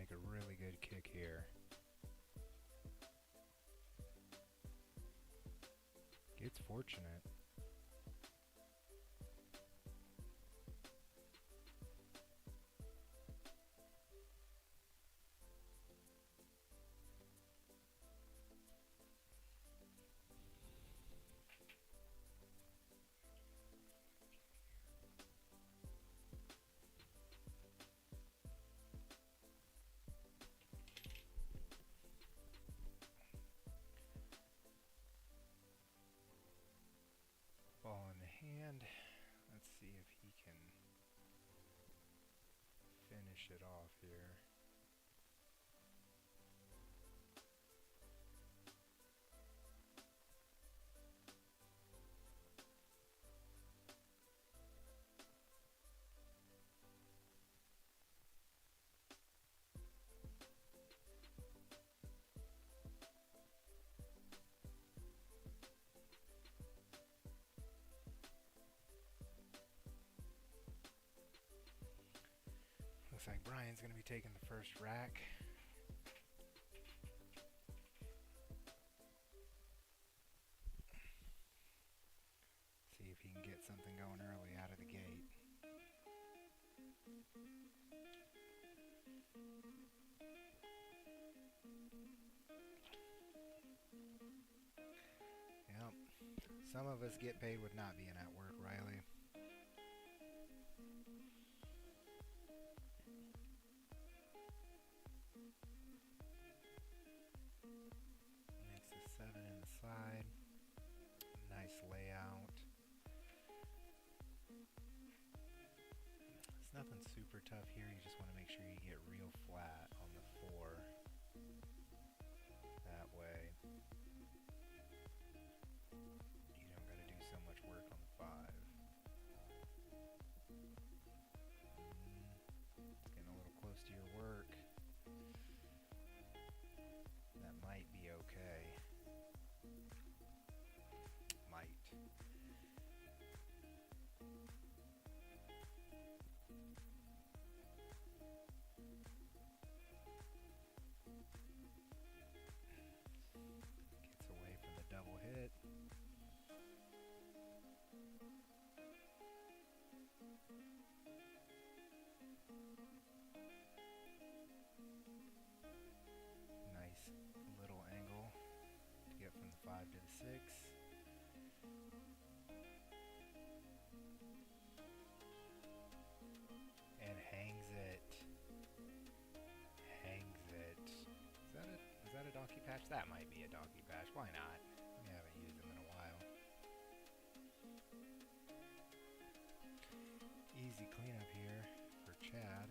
make a really good kick here. Gets fortunate. Ball in the hand. Let's see if he can finish it off here. Looks like Brayan's going to be taking the first rack. See if he can get something going early out of the gate. Yep. Some of us get paid with not being at work, Riley. Makes a 7 in the slide. Nice layout. It's nothing super tough here. You just want to make sure you get real flat on the 4. That way you don't got to do so much work on the 5. It's getting a little close to your work. That might be okay. Might. Gets away from the double hit. Nice little angle to get from the 5 to the 6. And hangs it. Hangs it. Is that a donkey patch? That might be a donkey patch. Why not? We haven't used them in a while. Easy cleanup here for Chad.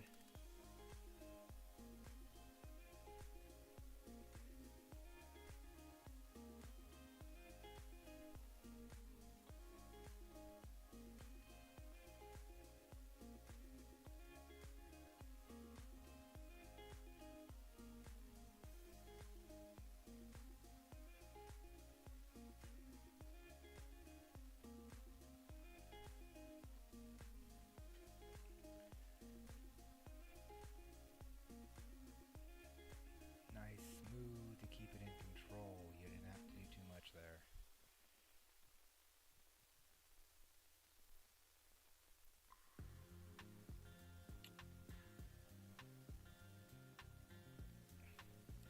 Nice, smooth to keep it in control. You didn't have to do too much there.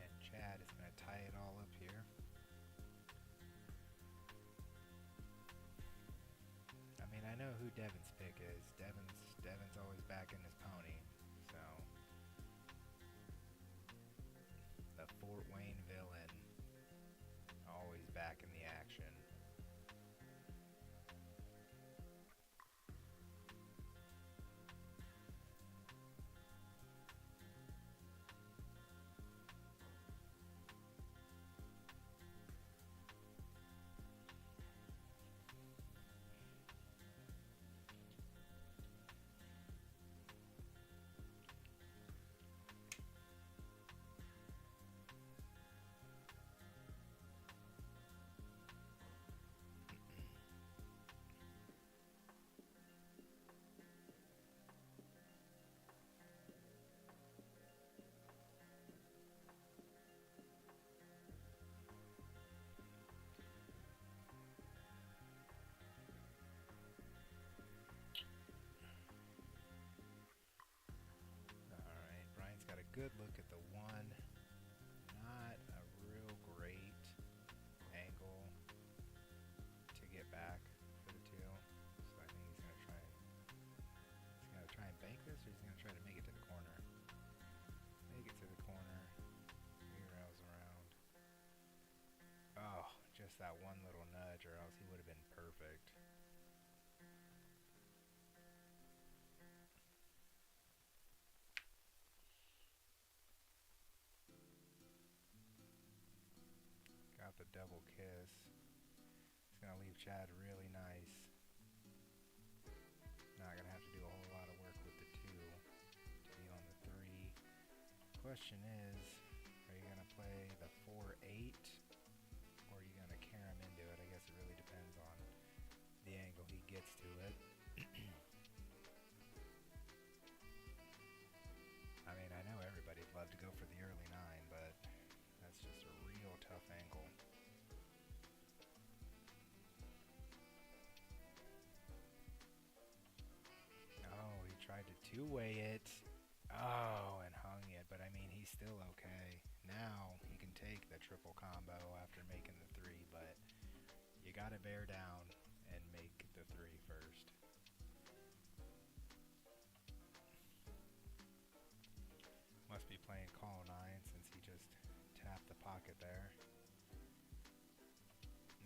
And Chad is going to tie it all up here. I mean, I know who Devin's pick is. Devin's always backing his pony, so the Fort Wayne villain, always back in the action. good look at the one. Not a real great angle to get back for the two. So I think he's gonna try and bank this, or he's gonna try to make it to the corner. Make it to the corner. He rails around. Oh, just that one little nudge, or else he would have been perfect. Got the double kiss. It's gonna leave Chad really nice. Not gonna have to do a whole lot of work with the two to be on the three. Question is, are you gonna play the 4-8, or are you gonna carry him into it? I guess it really depends on the angle he gets to it. I mean, I know everybody'd love to go for the early 9, but that's just a real tough angle. Oh, he tried to two-way it. Oh, and hung it, but I mean, he's still okay. Now he can take the triple combo after making the 3, but you gotta bear down and make the 3 first. Must be playing call 9 since he just tapped the pocket there.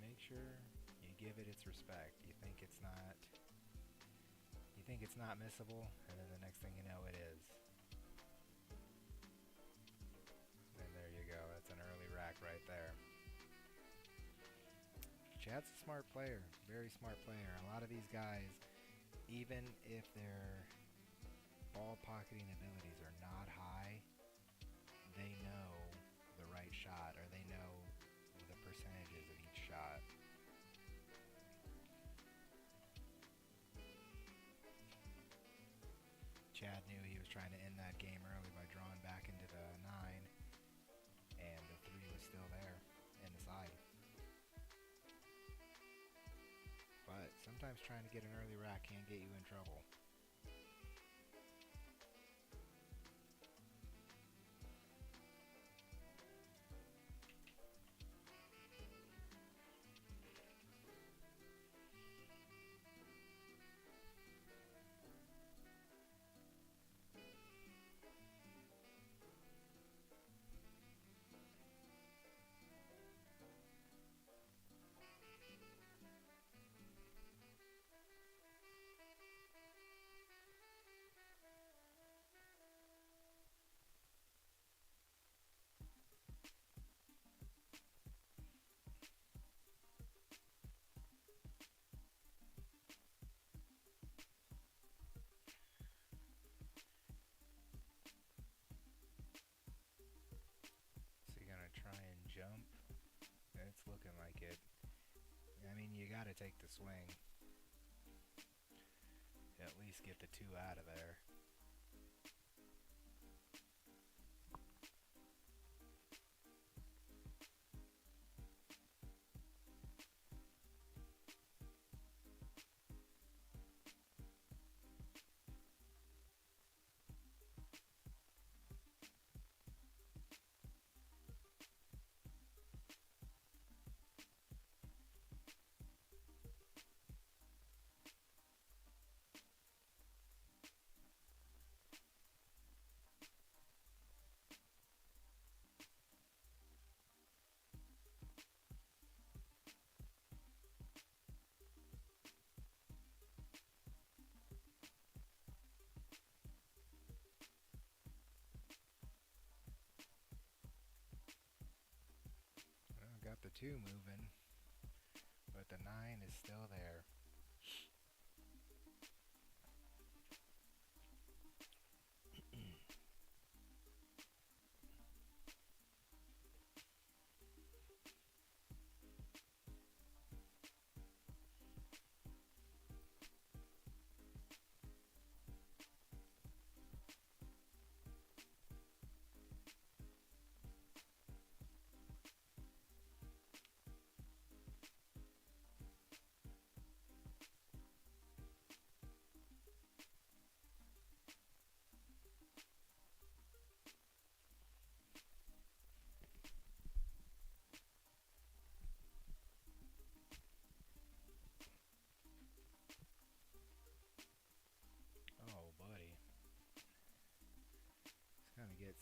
Make sure you give it its respect. You think it's not missable, and then the next thing you know, it is. And there you go. That's an early rack right there. Chad's a smart player. Very smart player. A lot of these guys, even if their ball pocketing abilities are not high, they know the right shot, or they know the percentages of each shot. Chad knew he was trying to end that game early by drawing back into the 9, and the 3 was still there in the side. But sometimes trying to get an early rack can get you in trouble. So you're gonna try and jump. It's looking like it. I mean, you gotta take the swing. At least get the 2 out of there. Got the 2 moving, but the 9 is still there.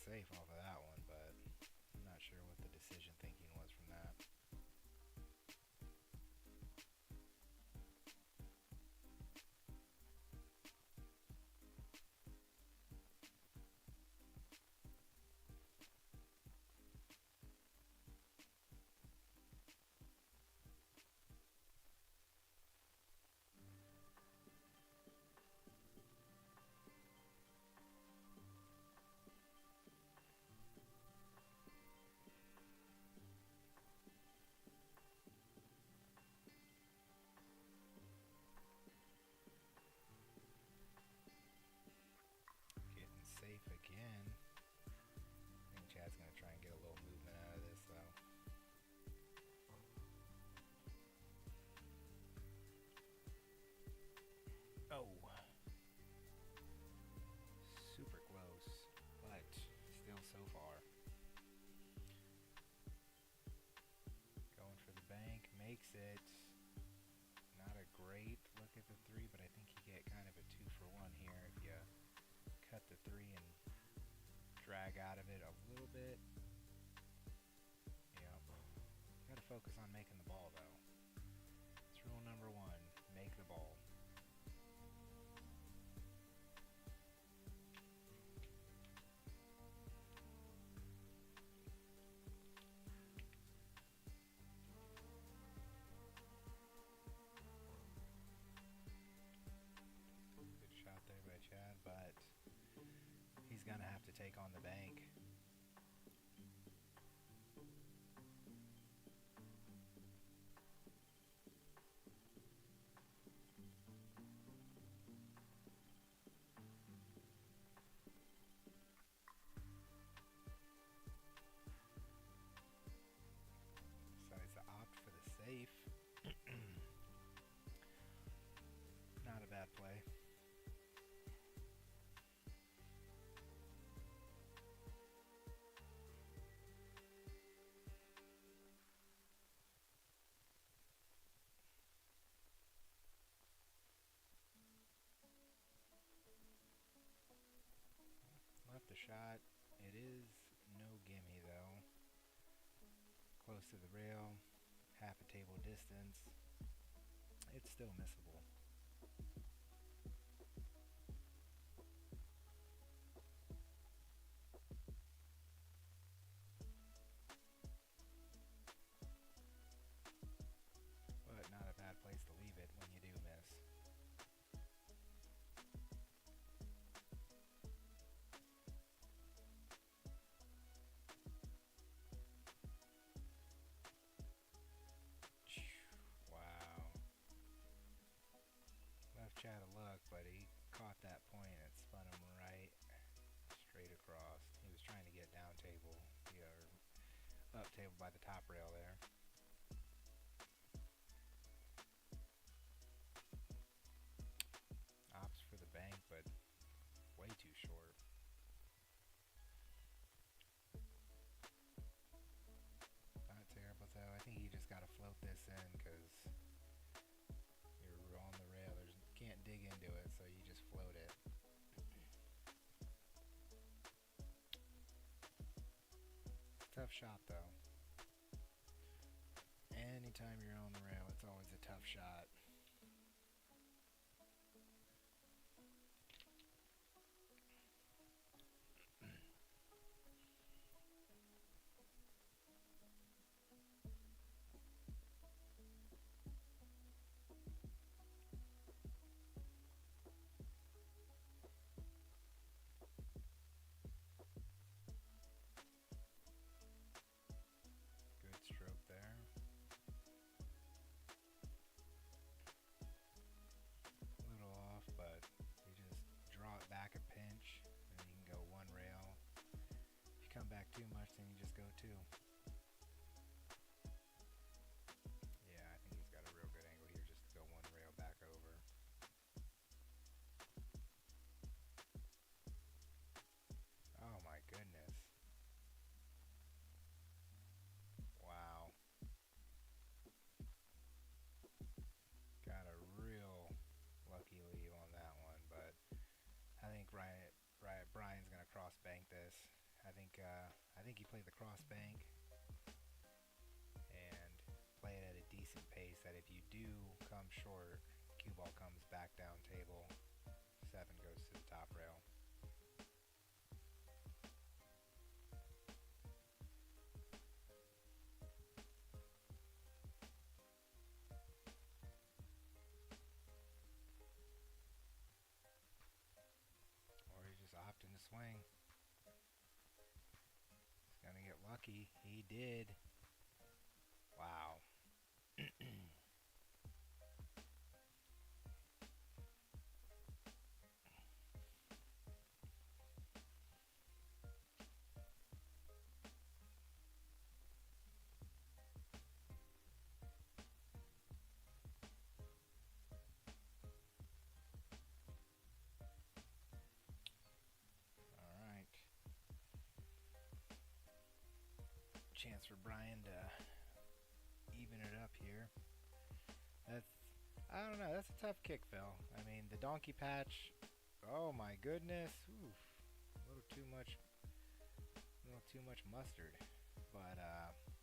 safe off of that one, but I'm not sure what the decision thinking was from that. Getting safe again. I think Chad's going to try and get a little movement out of this, though. Oh. Super close, but still so far. Going for the bank, makes it. Not a great look at the 3, but I think you get kind of a 2 for 1 here if you cut the 3 and drag out of it a little bit. Yep. Gotta focus on making the ball, though. It's rule number 1, make the ball. Good shot there by Chad, but he's gonna have to take on the bank. Decides to opt for the safe. Not a bad play. Left the shot. It is no gimme, though. Close to the rail, half a table distance. It's still missable. But not a bad place to leave it when you do miss. Wow. Left Chad a look, but he caught that point and it spun him right straight across. He was trying to get down table, or up table by the top rail there. Opts for the bank, but way too short. Not terrible, though. I think you just got to float this in because you're on the rail. You can't dig into it, so you just float it. Tough shot, though. Anytime you're on the rail, it's always a tough shot. Good stroke there. A little off, but you just draw it back a pinch, and you can go one rail. If you come back too much, then you just go two. Yeah, I think he's got a real good angle here just to go one rail back over. Oh my goodness. Wow. Got a real lucky leave on that one, but I think Brayan's going to cross bank this. I think I think he played the cross bank and play it at a decent pace that if you do come short, cue ball comes back down table, 7 goes to the top rail. Or he just opting to swing. He's going to get lucky. He did. Wow. All right. Chance for Brayan to even it up here. That's, I don't know, that's a tough kick, Phil. I mean, the donkey patch, oh my goodness. Oof. A little too much mustard. But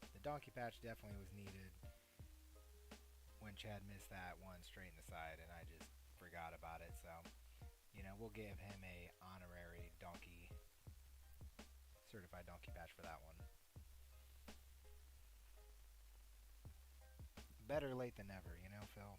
the donkey patch definitely was needed when Chad missed that one straight in the side, and I just forgot about it. So, we'll give him a honorary certified donkey patch for that one. Better late than never, Phil.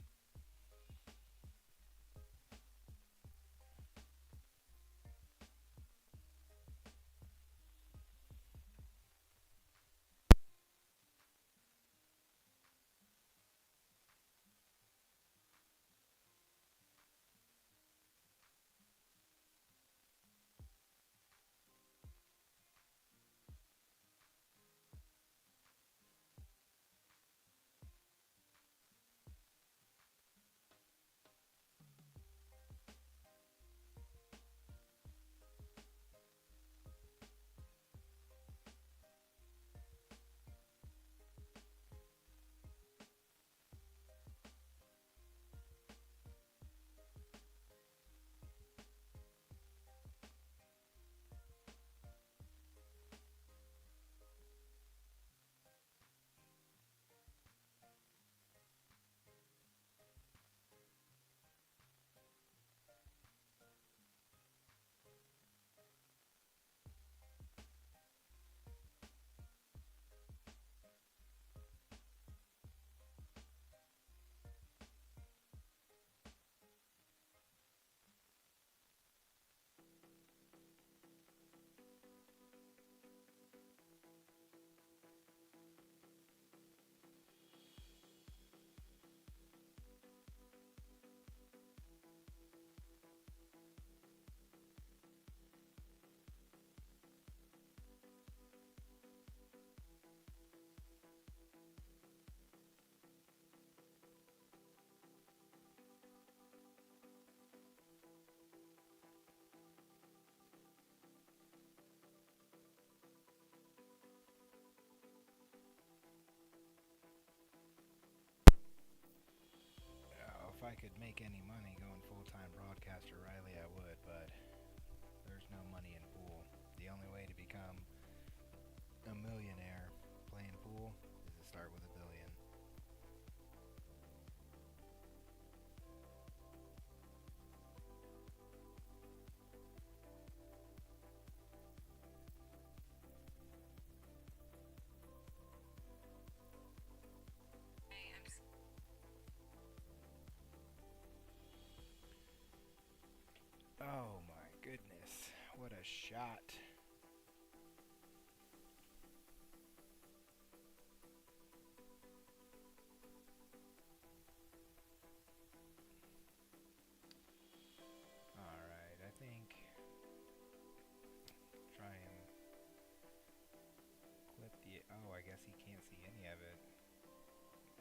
If I could make any money going full-time broadcaster Riley, I would, but there's no money in pool. The only way to become a millionaire playing pool is to start with $1 billion. Oh my goodness, what a shot. Alright, I think try and clip the... Oh, I guess he can't see any of it.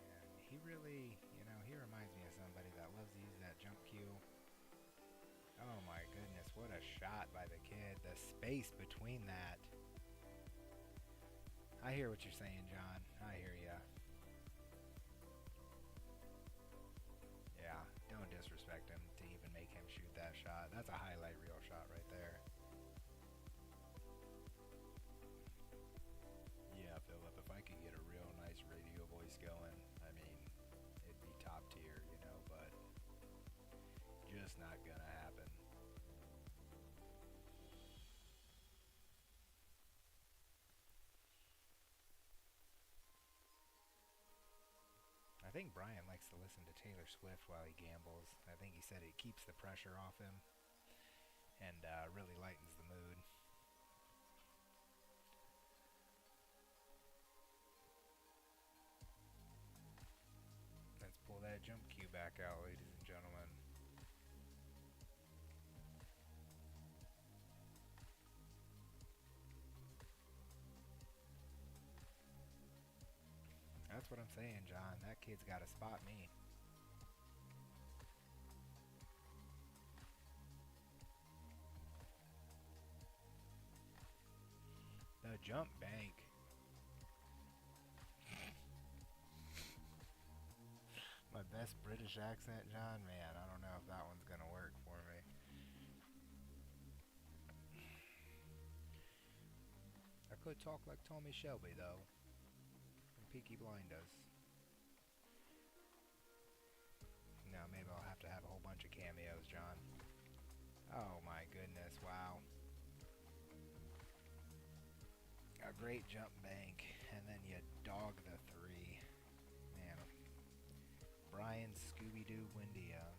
And he really, he reminds me of somebody that loves to use that jump cue. Oh my goodness, what a shot by the kid. The space between that. I hear what you're saying, John. I hear ya. Yeah, don't disrespect him to even make him shoot that shot. That's a highlight reel shot right there. I think Brayan likes to listen to Taylor Swift while he gambles. I think he said it keeps the pressure off him and really lightens the mood. Let's pull that jump cue back out, ladies and gentlemen. That's what I'm saying, John. That kid's got to spot me. The jump bank. My best British accent, John? Man, I don't know if that one's going to work for me. I could talk like Tommy Shelby, though. And Peaky Blinders. No, maybe I'll have to have a whole bunch of cameos, John. Oh my goodness, wow. A great jump bank, and then you dog the three. Man, Brayan Scooby-Doo Buendia.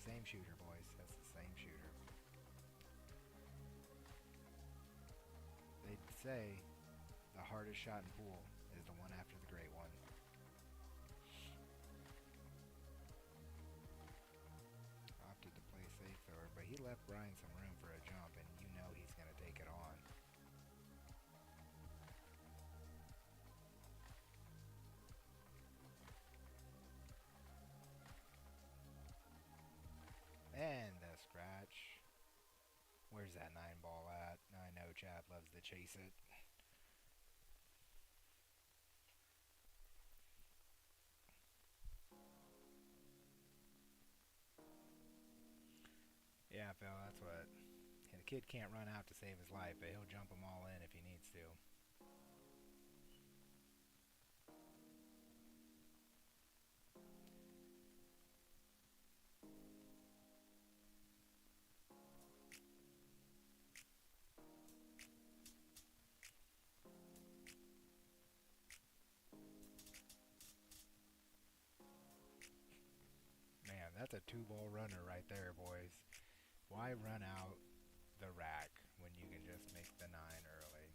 Same shooter, boys. That's the same shooter. They'd say the hardest shot in pool is the one after the great one. Opted to play safe there, but he left Brayan some room for a jump, and you know he's going to take it on. And the scratch. Where's that 9 ball at? I know Chad loves to chase it. Yeah, Phil, that's what. The kid can't run out to save his life, but he'll jump them all in if he needs to. Man, that's a 2 ball runner right there, boys. Why run out the rack when you can just make the 9 early?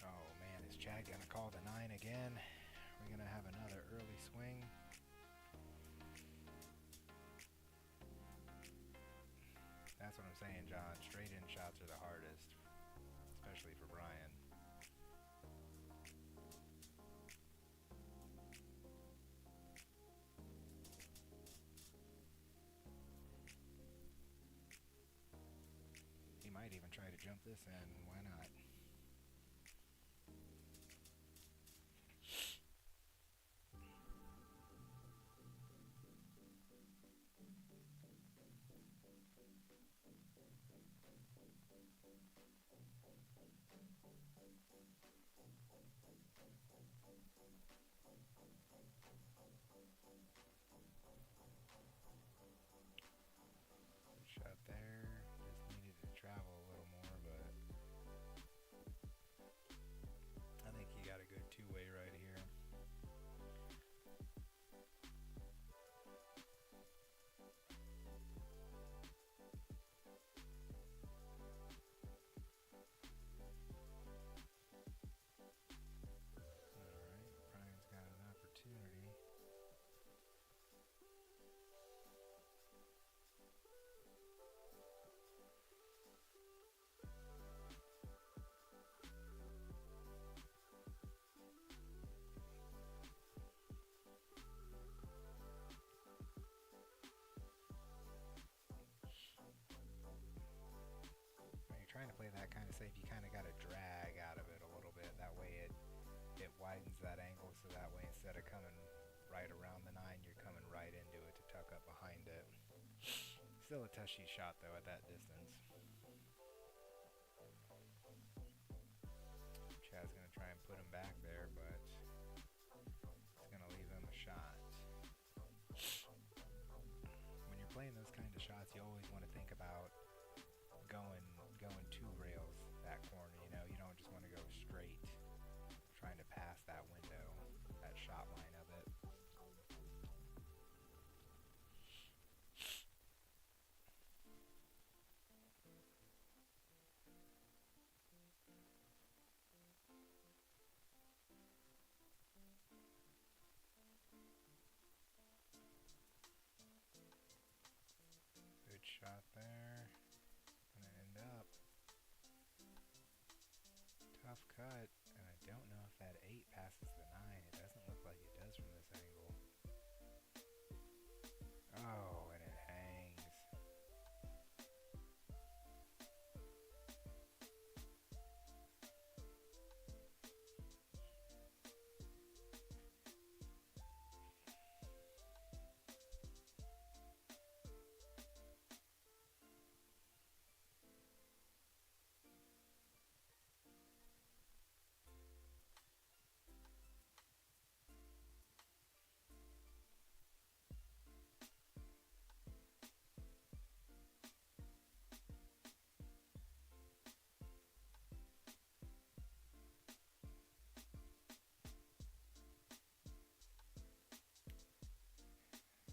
Oh man, is Chad gonna call the 9 again? We're gonna have another early swing. That's what I'm saying, John. Straight in shots are the hardest, especially for Brayan. He might even try to jump this in. Why not? Shot there. Just needed to travel a little more, but I kind of say you kind of got to drag out of it a little bit. That way it widens that angle, so that way instead of coming right around the 9, you're coming right into it to tuck up behind it. Still a touchy shot though at that distance. Chad's gonna try and put him back there, but it's gonna leave him a shot. When you're playing those kind of shots, you always want to think about going 2 rails that corner. You know, you don't just want to go straight, trying to pass that window, that shot line of it. Good shot there. Gonna end up. Tough cut, and I don't know if that 8 passes the 9. It doesn't look like it does from this angle. Oh, and it hangs.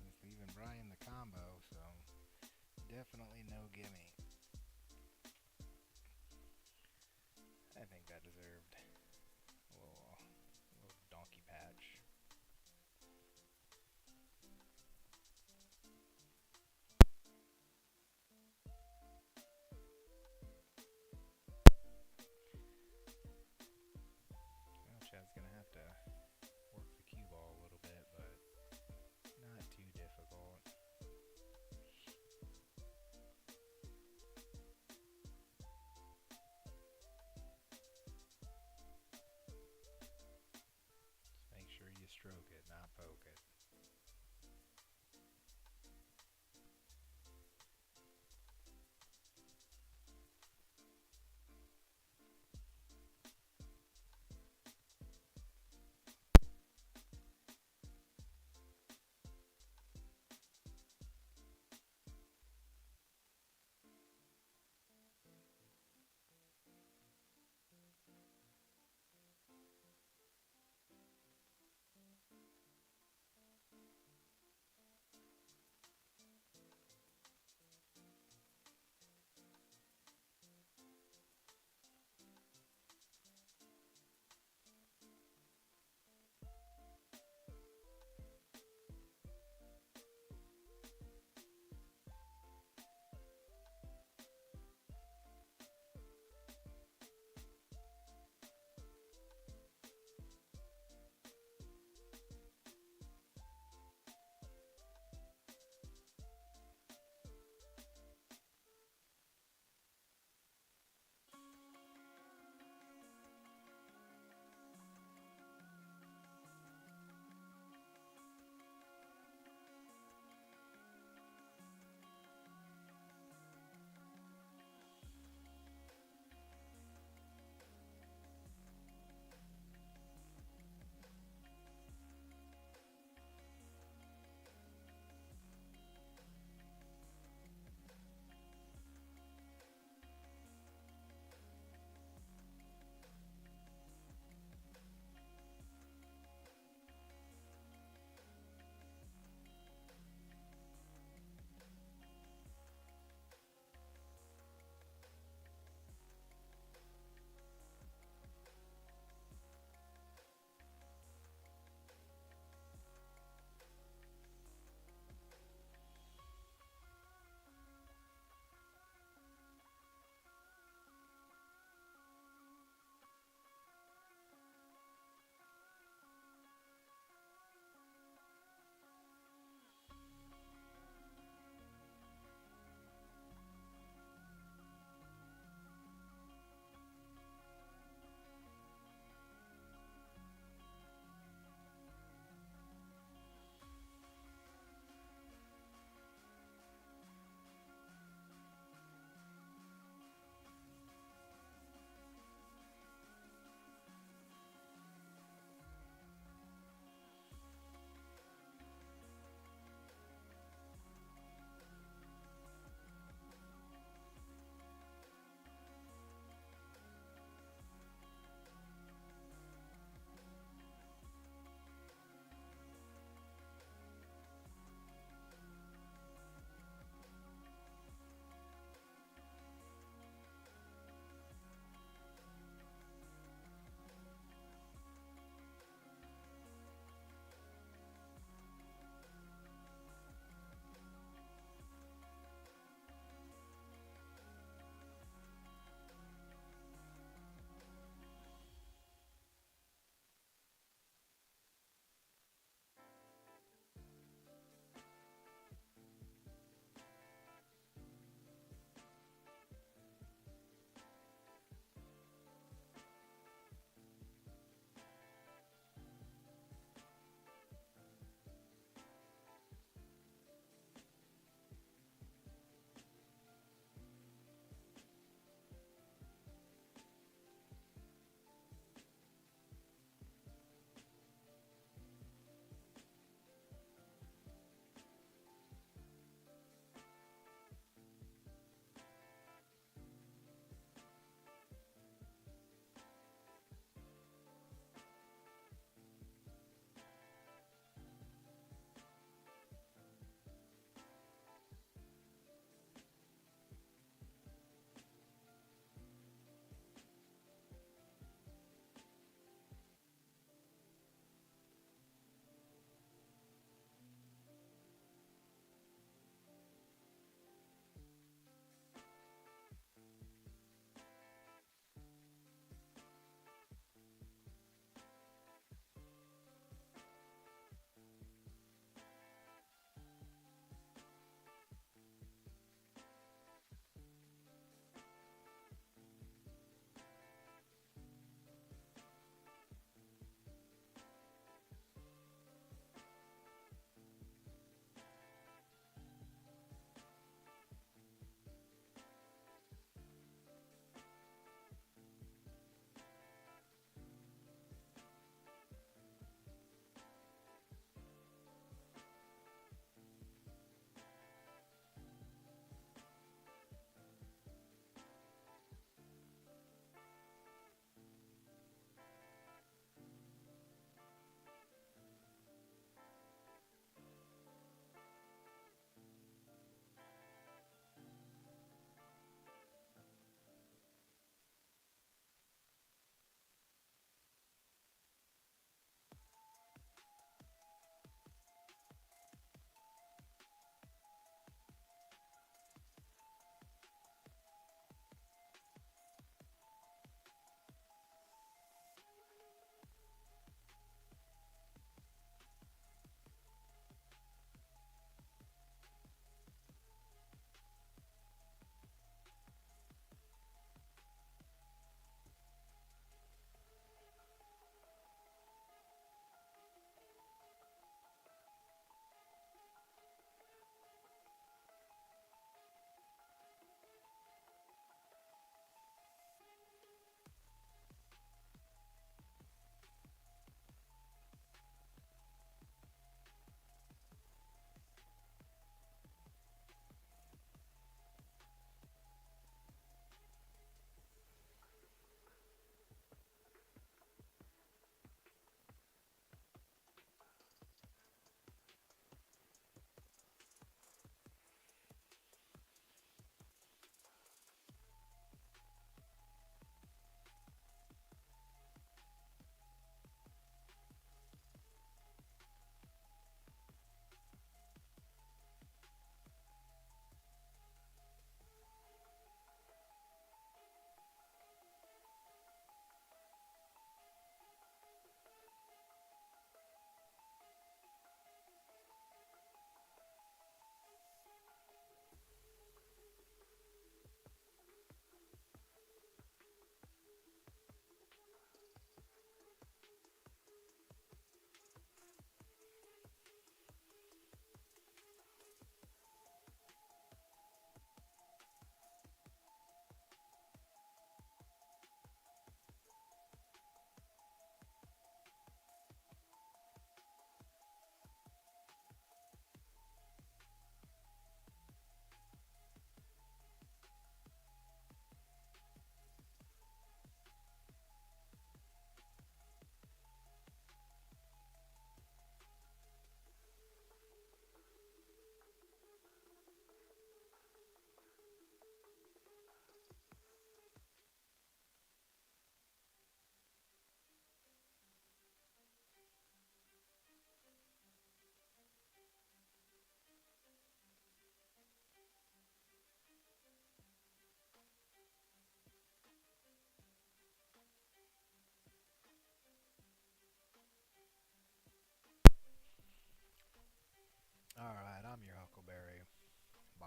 He's leaving Brayan the combo, so definitely no gimme. I think that deserved a little donkey patch. Well, Chad's gonna have to work the cue ball a little bit, but not too difficult.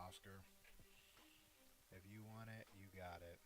Oscar. If you want it, you got it.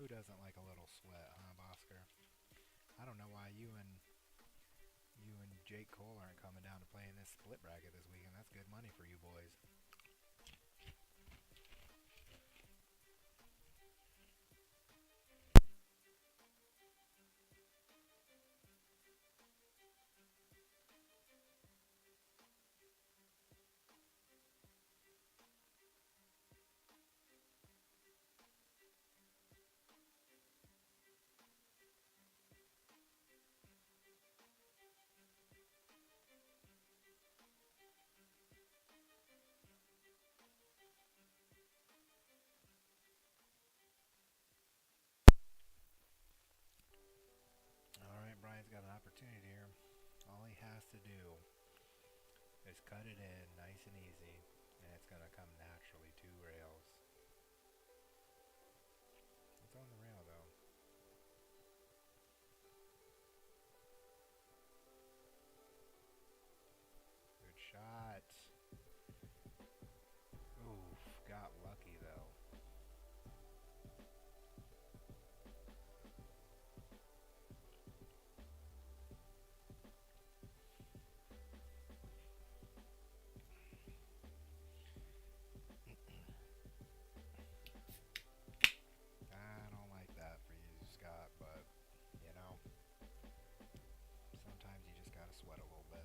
Who doesn't like a little sweat, huh, Oscar? I don't know why you and Jake Cole aren't coming down to play in this split bracket this weekend. That's good money for you boys. All right, Brian's got an opportunity here. All he has to do is cut it in nice and easy, and it's going to come naturally. Two rails. It's on the rail, though. Good shot. Oof, got lucky, though. I don't like that for you, Scott, but, you know, sometimes you just got to sweat a little bit.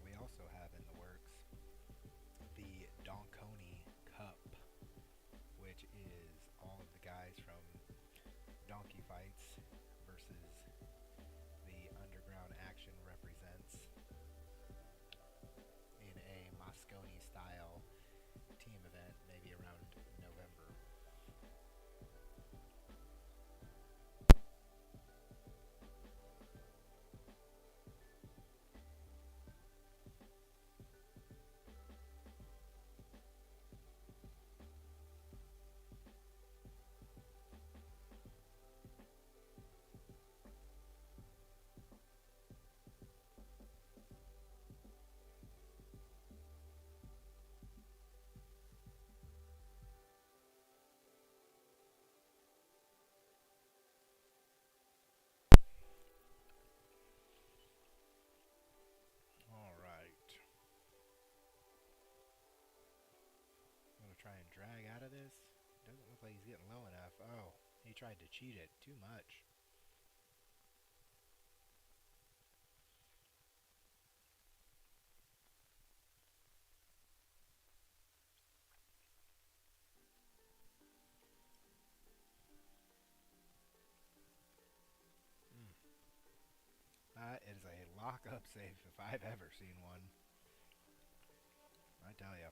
We also have in the works the Donconi Cup, which is all of the guys from Donkey Fights versus the Underground Action Represents in a Moscone style team event, maybe around November. All right. I'm going to try and drag out of this. Doesn't look like he's getting low enough. Oh, he tried to cheat it too much. Mm. That is a lock-up safe if I've ever seen one. I tell you.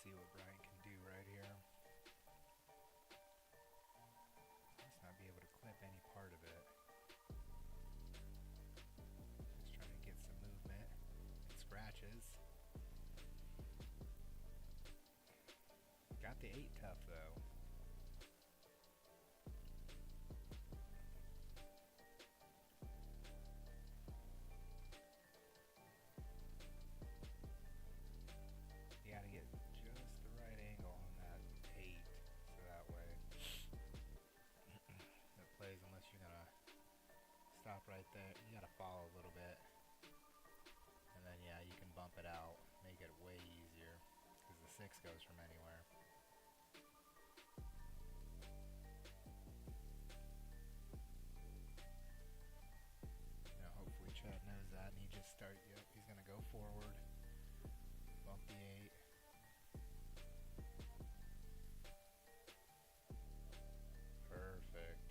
see what Brayan can do right here. Must not be able to clip any part of it. Just trying to get some movement. It scratches. Got the 8 tough though. You gotta get just the right angle on that 8 so that way it plays, unless you're gonna stop right there. You gotta fall a little bit. And then yeah, you can bump it out, make it way easier, because the 6 goes from anywhere. Now hopefully Chad knows that, and he just yep, he's gonna go forward, bump the 8. Perfect.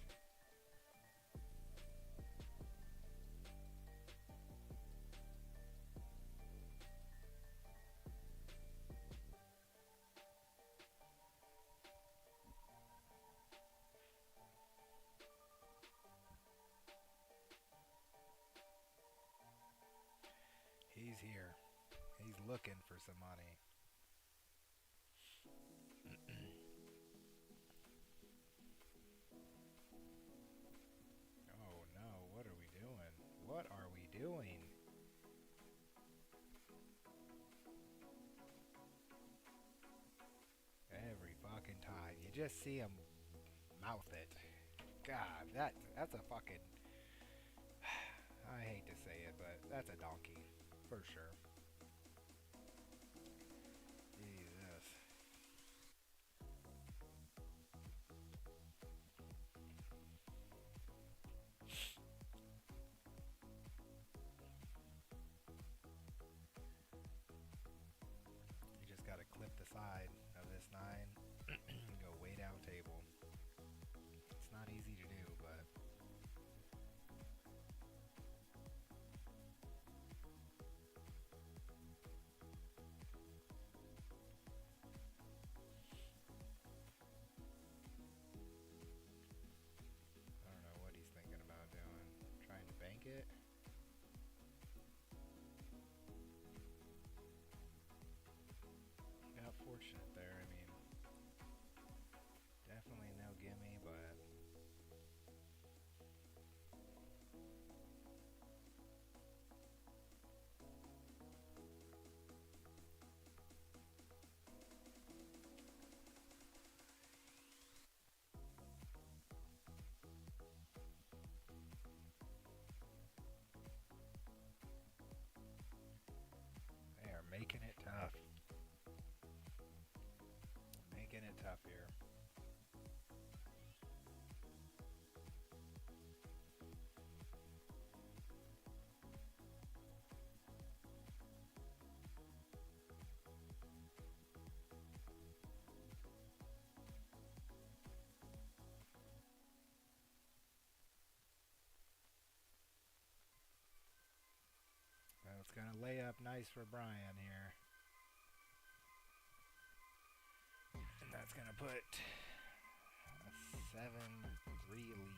He's here. He's looking for some money. Oh no, what are we doing? What are we doing? Every fucking time. You just see him mouth it. God, that's a fucking... I hate to say it, but that's a donkey. For sure. Jesus. You just gotta clip the side of this 9 and go way down table. It's not easy to do, but... I don't know what he's thinking about doing. Trying to bank it? Got fortunate there, I mean... Definitely no gimme, but... They are making it tough. Making it tough here. So it's going to lay up nice for Brayan here. And that's going to put a 7-3 lead.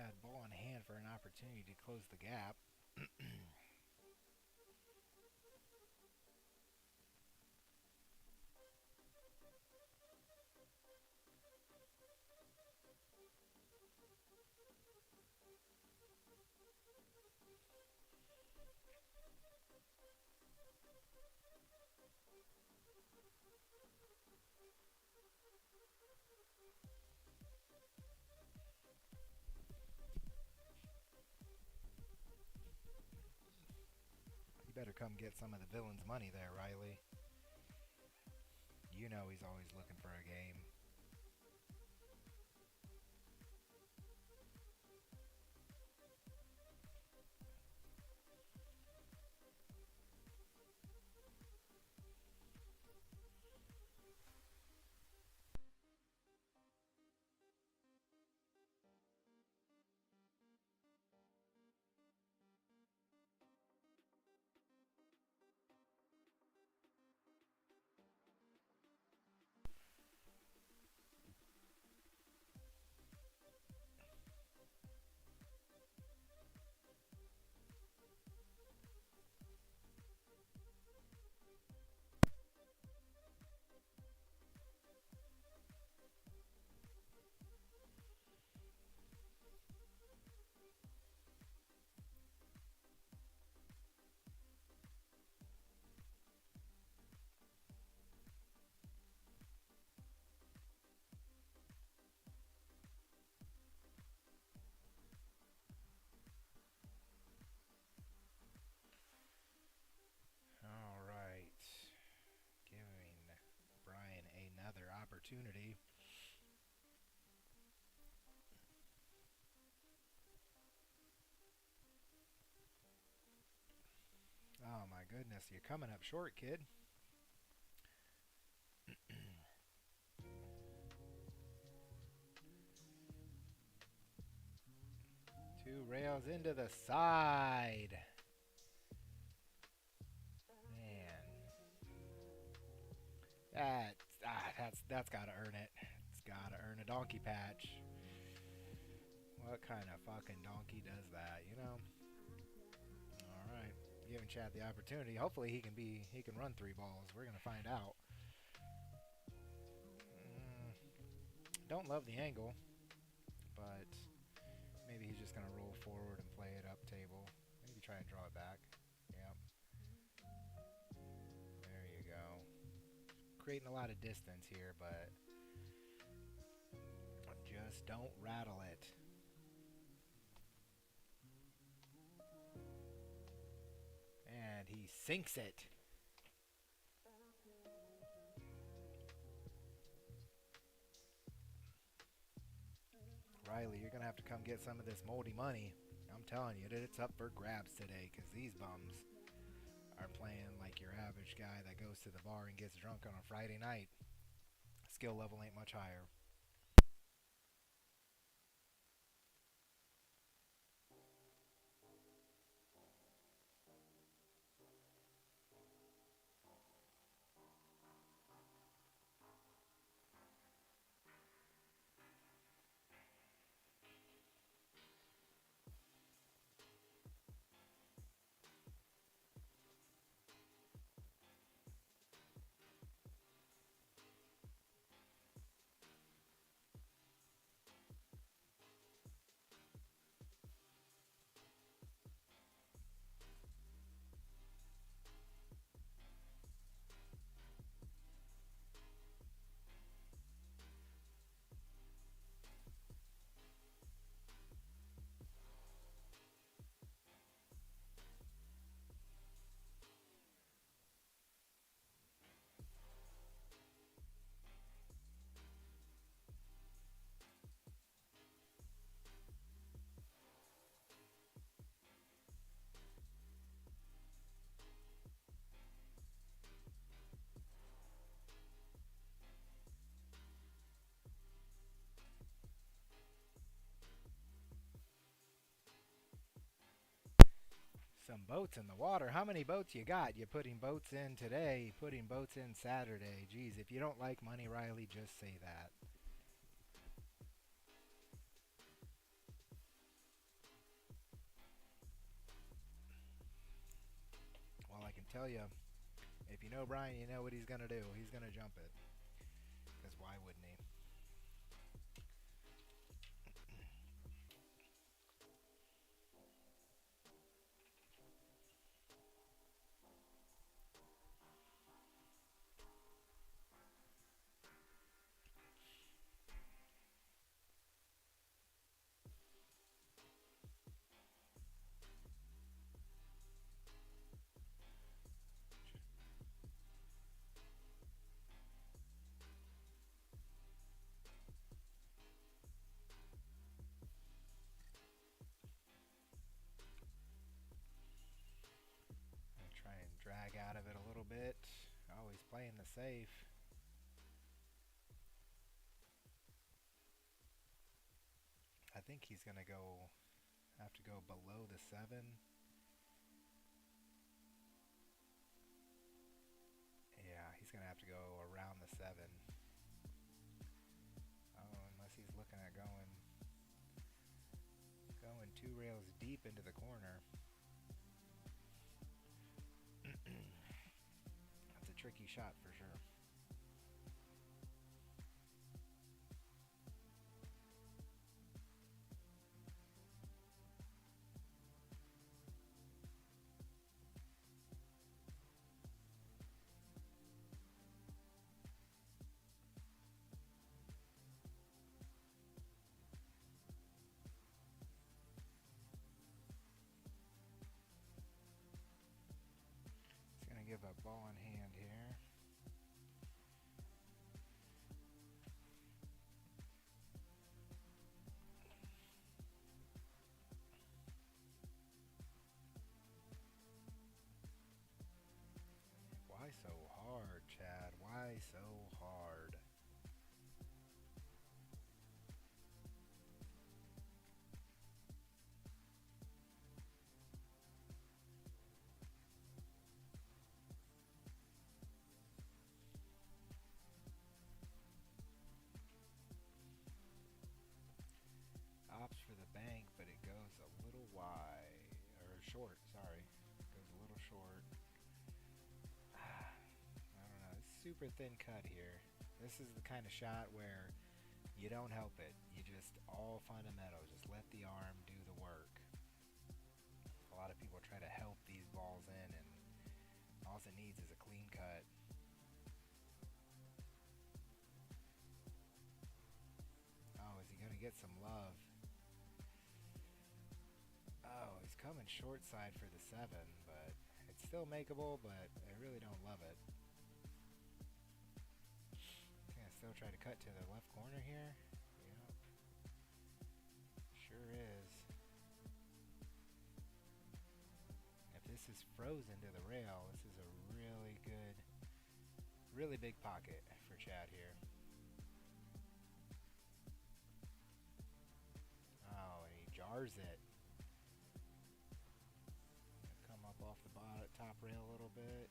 had ball in hand for an opportunity to close the gap. You better come get some of the villain's money there, Riley. You know he's always looking for a game. All right. Giving Brayan another opportunity. Oh my goodness, you're coming up short, kid. Two rails into the side. Man. That's gotta earn it. It's gotta earn a donkey patch. What kind of fucking donkey does that, you know? Alright. Giving Chad the opportunity. Hopefully he can run three balls. We're gonna find out. Don't love the angle, but maybe he's just gonna roll forward and play it up table. Maybe try and draw it back. Yep. There you go. Creating a lot of distance here, but just don't rattle it. And he sinks it. Riley, you're going to have to come get some of this moldy money. I'm telling you that it's up for grabs today because these bums are playing like your average guy that goes to the bar and gets drunk on a Friday night. Skill level ain't much higher. Some boats in the water. How many boats you got? You putting boats in today, putting boats in Saturday. Geez, if you don't like money, Riley, just say that. tell you, if you know Brayan, you know what he's gonna do. He's gonna jump it. Because why wouldn't he? Try and drag out of it a little bit. Always playing the safe. I think he's gonna have to go below the 7. Yeah, he's gonna have to go around the 7. Oh, unless he's looking at going 2 rails deep into the corner. That's a tricky shot for sure. He's gonna give up ball in hand here. Why so hard, Chad? Why so hard? Opts for the bank, but it goes a little wide. Or short, sorry. It goes a little short. I don't know. It's super thin cut here. This is the kind of shot where you don't help it. You just all fundamental. Just let the arm do the work. A lot of people try to help these balls in, and all it needs is a clean cut. Oh, is he going to get some love? Oh, he's coming short side for the 7, but it's still makeable, but I really don't love it. He's going to still try to cut to the left corner here. Yep. Sure is. If this is frozen to the rail, this is a really good, really big pocket for Chad here. Oh, and he jars it. Come up off the bottom, top rail a little bit.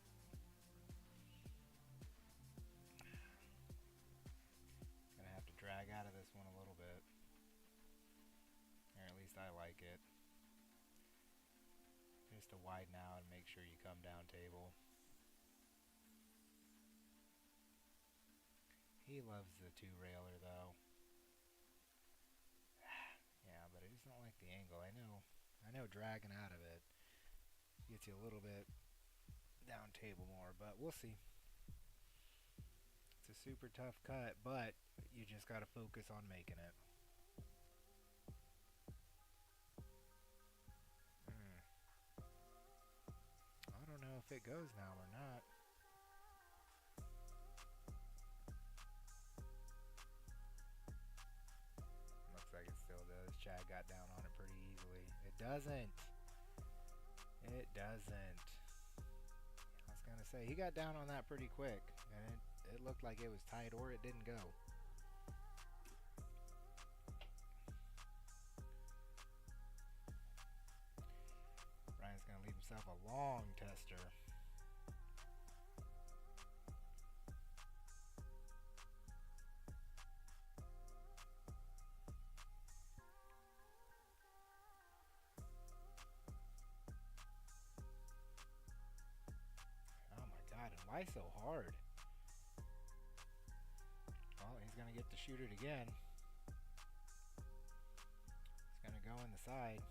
Gonna have to drag out of this one a little bit. Or at least I like it. Just to widen out and make sure you come down table. He loves the 2-railer though. Yeah, but I just don't like the angle. I know dragging out of it gets you a little bit down table more, but we'll see. It's a super tough cut, but you just got to focus on making it. I don't know if it goes now or not. Looks like it still does. Chad got down on it pretty easily. It doesn't. It doesn't. I was going to say, he got down on that pretty quick, and it looked like it was tight or it didn't go. Brayan's going to leave himself a long tester. Why so hard? Well, he's going to get to shoot it again. It's going to go in the side.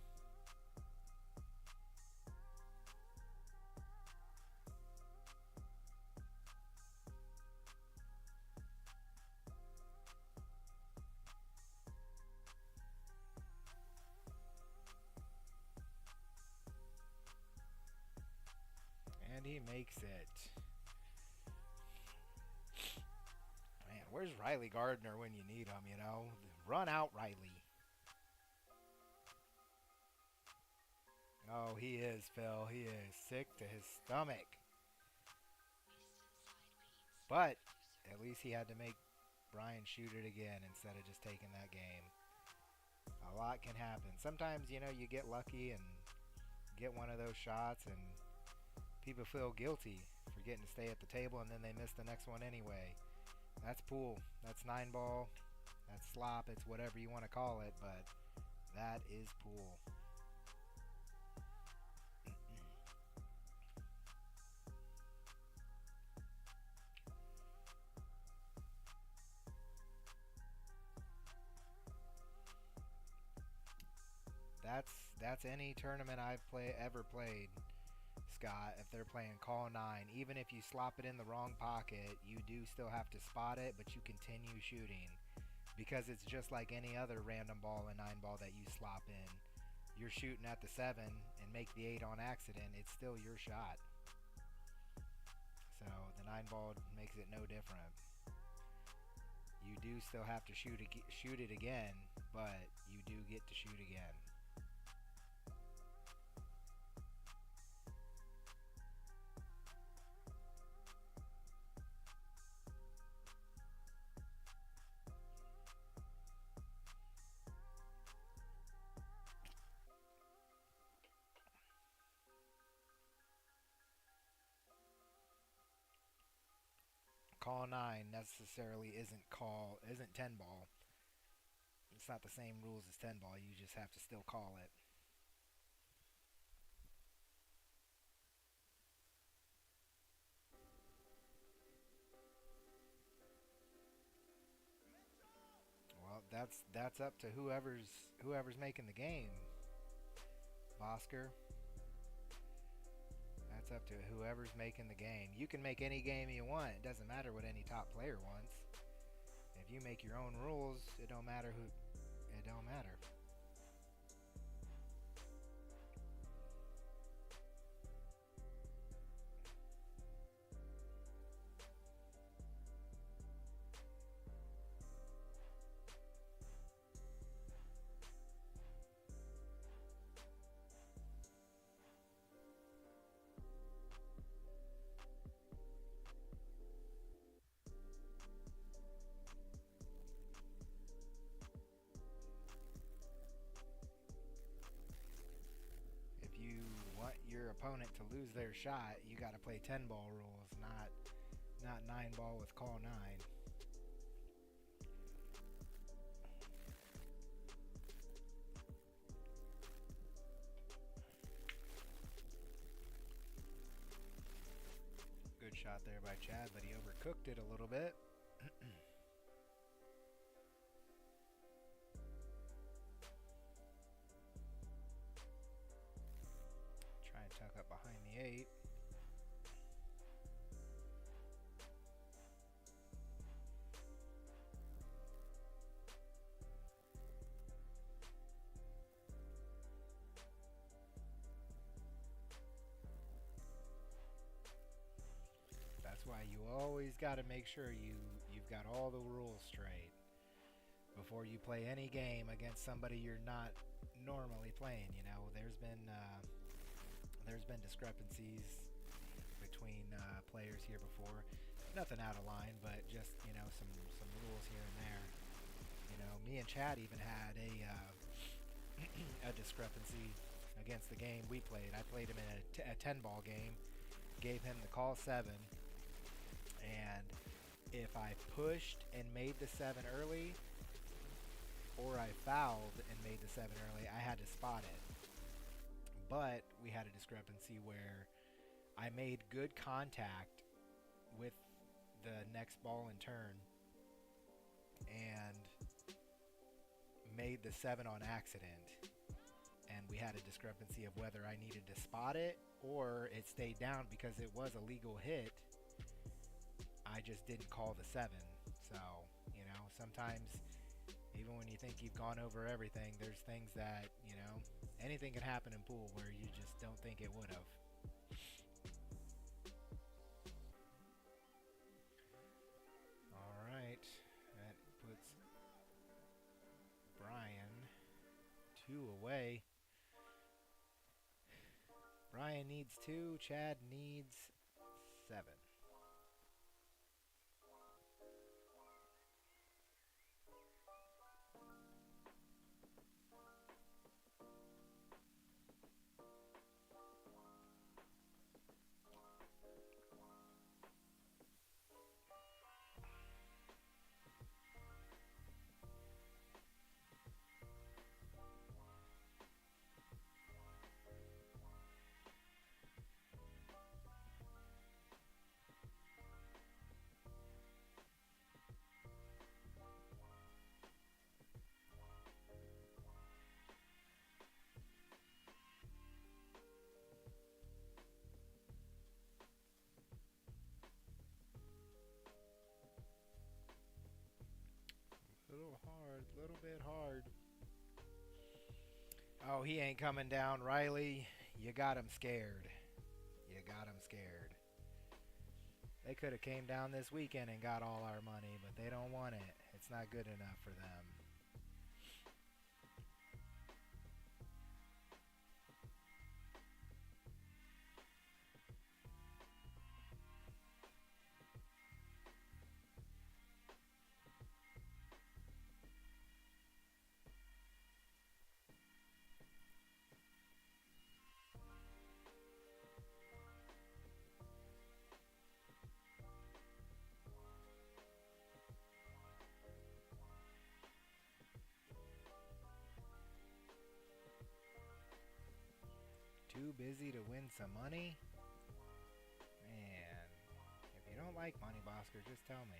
And he makes it. Man, where's Riley Gardner when you need him, you know? Run out, Riley. Oh, he is, Phil. He is sick to his stomach. But at least he had to make Brayan shoot it again instead of just taking that game. A lot can happen. Sometimes, you know, you get lucky and get one of those shots and people feel guilty for getting to stay at the table and then they miss the next one anyway. That's pool. That's 9-ball. That's slop. It's whatever you want to call it, but that is pool. That's any tournament I've ever played, Scott. If they're playing call 9, even if you slop it in the wrong pocket, you do still have to spot it, but you continue shooting because it's just like any other random ball and 9-ball that you slop in. You're shooting at the 7 and make the 8 on accident. It's still your shot. So the 9-ball makes it no different. You do still have to shoot it again, but you do get to shoot again. Call 9 necessarily isn't 10-ball. It's not the same rules as 10-ball. You just have to still call it. Well, that's up to whoever's making the game. Vosker. That's up to whoever's making the game. You can make any game you want. It doesn't matter what any top player wants. If you make your own rules, it don't matter who. It don't matter. If you want your opponent to lose their shot, you got to play 10-ball rules, not 9-ball with call 9. Good shot there by Chad, but he overcooked it a little bit. Try and tuck up behind the 8. That's why you always got to make sure you've got all the rules straight before you play any game against somebody you're not normally playing. You know, there's been discrepancies between players here before. Nothing out of line, but just, you know, some rules here and there. You know, me and Chad even had a discrepancy against the game we played. I played him in a 10-ball game, gave him the call 7, and if I pushed and made the 7 early, or I fouled and made the 7 early, I had to spot it. But we had a discrepancy where I made good contact with the next ball in turn and made the 7 on accident. And we had a discrepancy of whether I needed to spot it or it stayed down because it was a legal hit. I just didn't call the 7. So, sometimes even when you think you've gone over everything, there's things that, anything can happen in pool where you just don't think it would have. All right. That puts Brayan 2 away. Brayan needs 2. Chad needs 7. Little bit hard. Oh, he ain't coming down, Riley. You got him scared. You got him scared. They could have came down this weekend and got all our money, but they don't want it. It's not good enough for them. Too busy to win some money? Man, if you don't like money, Bosker, just tell me.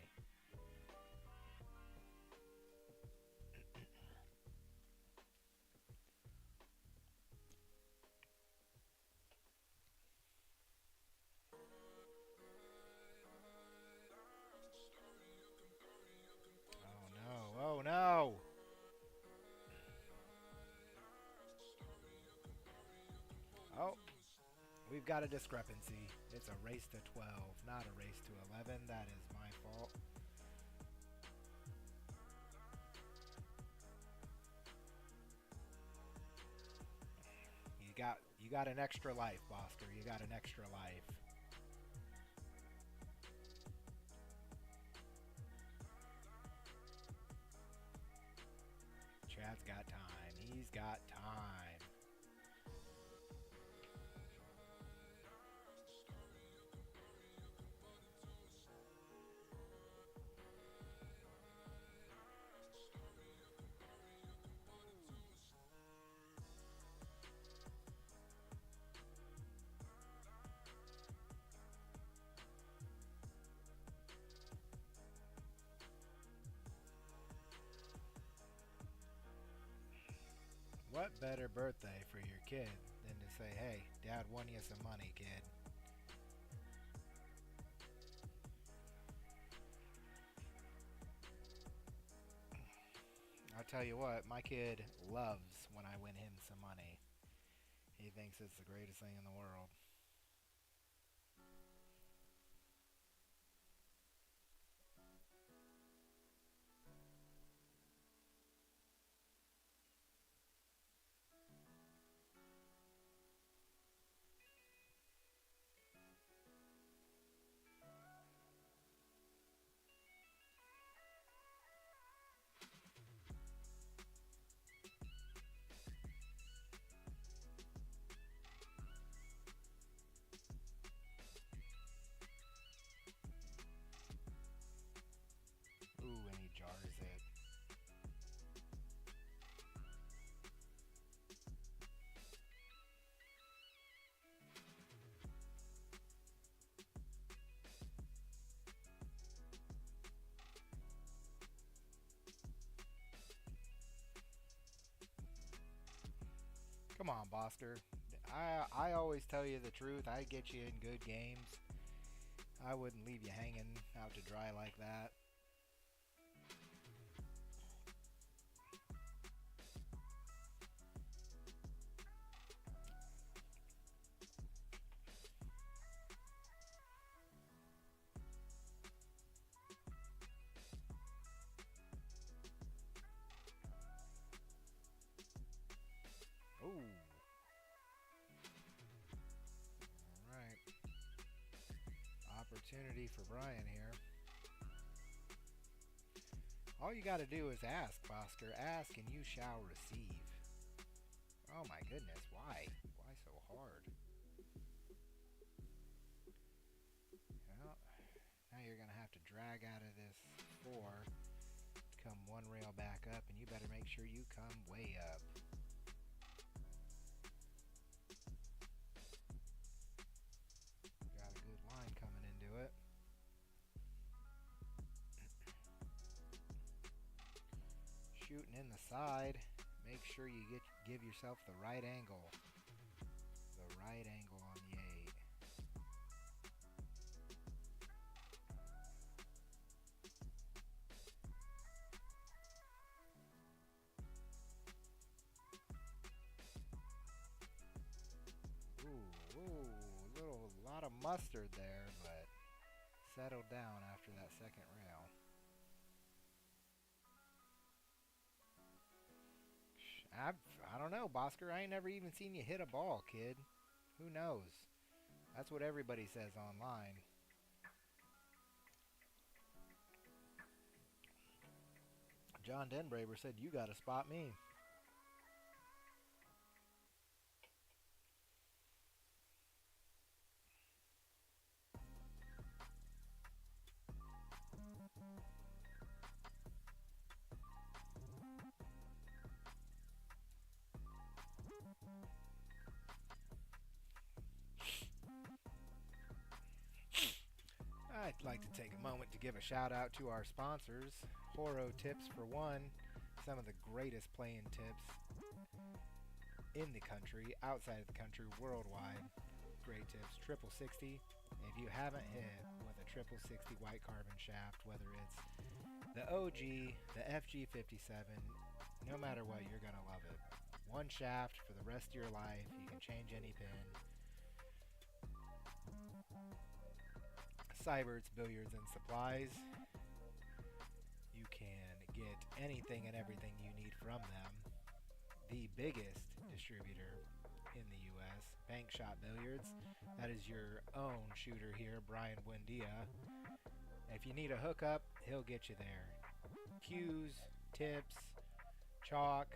Oh no, oh no! Oh, we've got a discrepancy. It's a race to 12, not a race to 11. That is my fault. You got an extra life, Bosker. You got an extra life. Chad's got time. He's got time. What better birthday for your kid than to say, hey, Dad won you some money, kid? I'll tell you what, my kid loves when I win him some money. He thinks it's the greatest thing in the world. Ooh, and he jars it. Come on, Bosker. I always tell you the truth. I get you in good games. I wouldn't leave you hanging out to dry like that. Ooh. All right. Opportunity for Brayan here. All you got to do is ask, Bosker. Ask and you shall receive. Oh my goodness, why? Why so hard? Well, now you're going to have to drag out of this 4, come one rail back up, and you better make sure you come way up. Got a good line coming into it. Shooting in the side, make sure you give yourself the right angle. The right angle on the 8. A lot of mustard there, but settled down after that second rail. I don't know, Bosker. I ain't never even seen you hit a ball, kid. Who knows? That's what everybody says online. John Denbraber said you got to spot me. I'd like to take a moment to give a shout out to our sponsors. Horo Tips for one, some of the greatest playing tips in the country, outside of the country, worldwide. Great tips. Triple 60. If you haven't hit with a triple 60 white carbon shaft, whether it's the OG, the FG57, no matter what, you're going to love it. One shaft for the rest of your life. You can change any pin. Cybert's Billiards and Supplies. You can get anything and everything you need from them. The biggest distributor in the U.S., Bank Shot Billiards. That is your own shooter here, Brayan Buendia. If you need a hookup, he'll get you there. Cues, tips, chalk,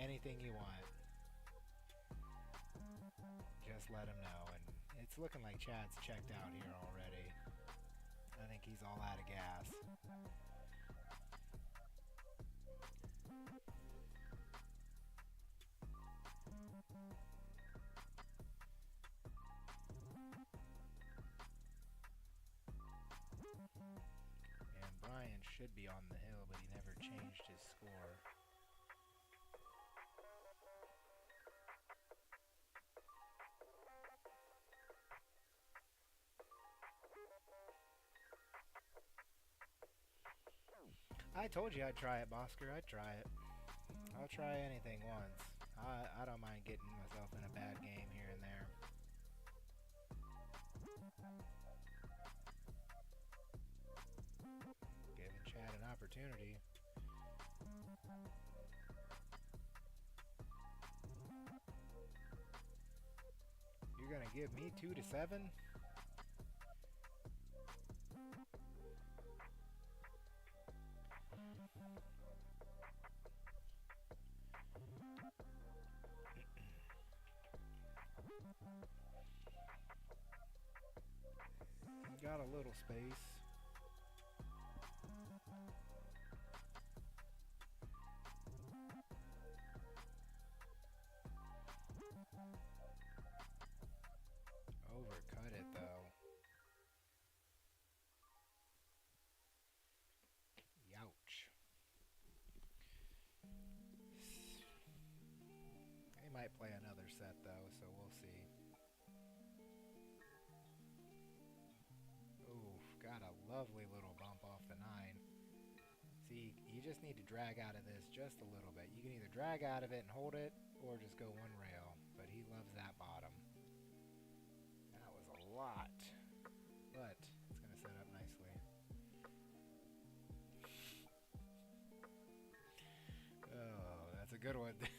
anything you want. Just let him know. And it's looking like Chad's checked out here already. I think he's all out of gas. And Brayan should be on the hill, but he never changed his score. I told you I'd try it, Bosker. I'd try it. I'll try anything once. I don't mind getting myself in a bad game here and there. Giving Chad an opportunity. You're gonna give me 2 to 7? Got a little space. Overcut it though. Youch. They might might play another set though, so we'll see. Oof, got a lovely little bump off the 9. See, you just need to drag out of this just a little bit. You can either drag out of it and hold it, or just go one rail. But he loves that bottom. That was a lot. But it's going to set up nicely. Oh, that's a good one. That's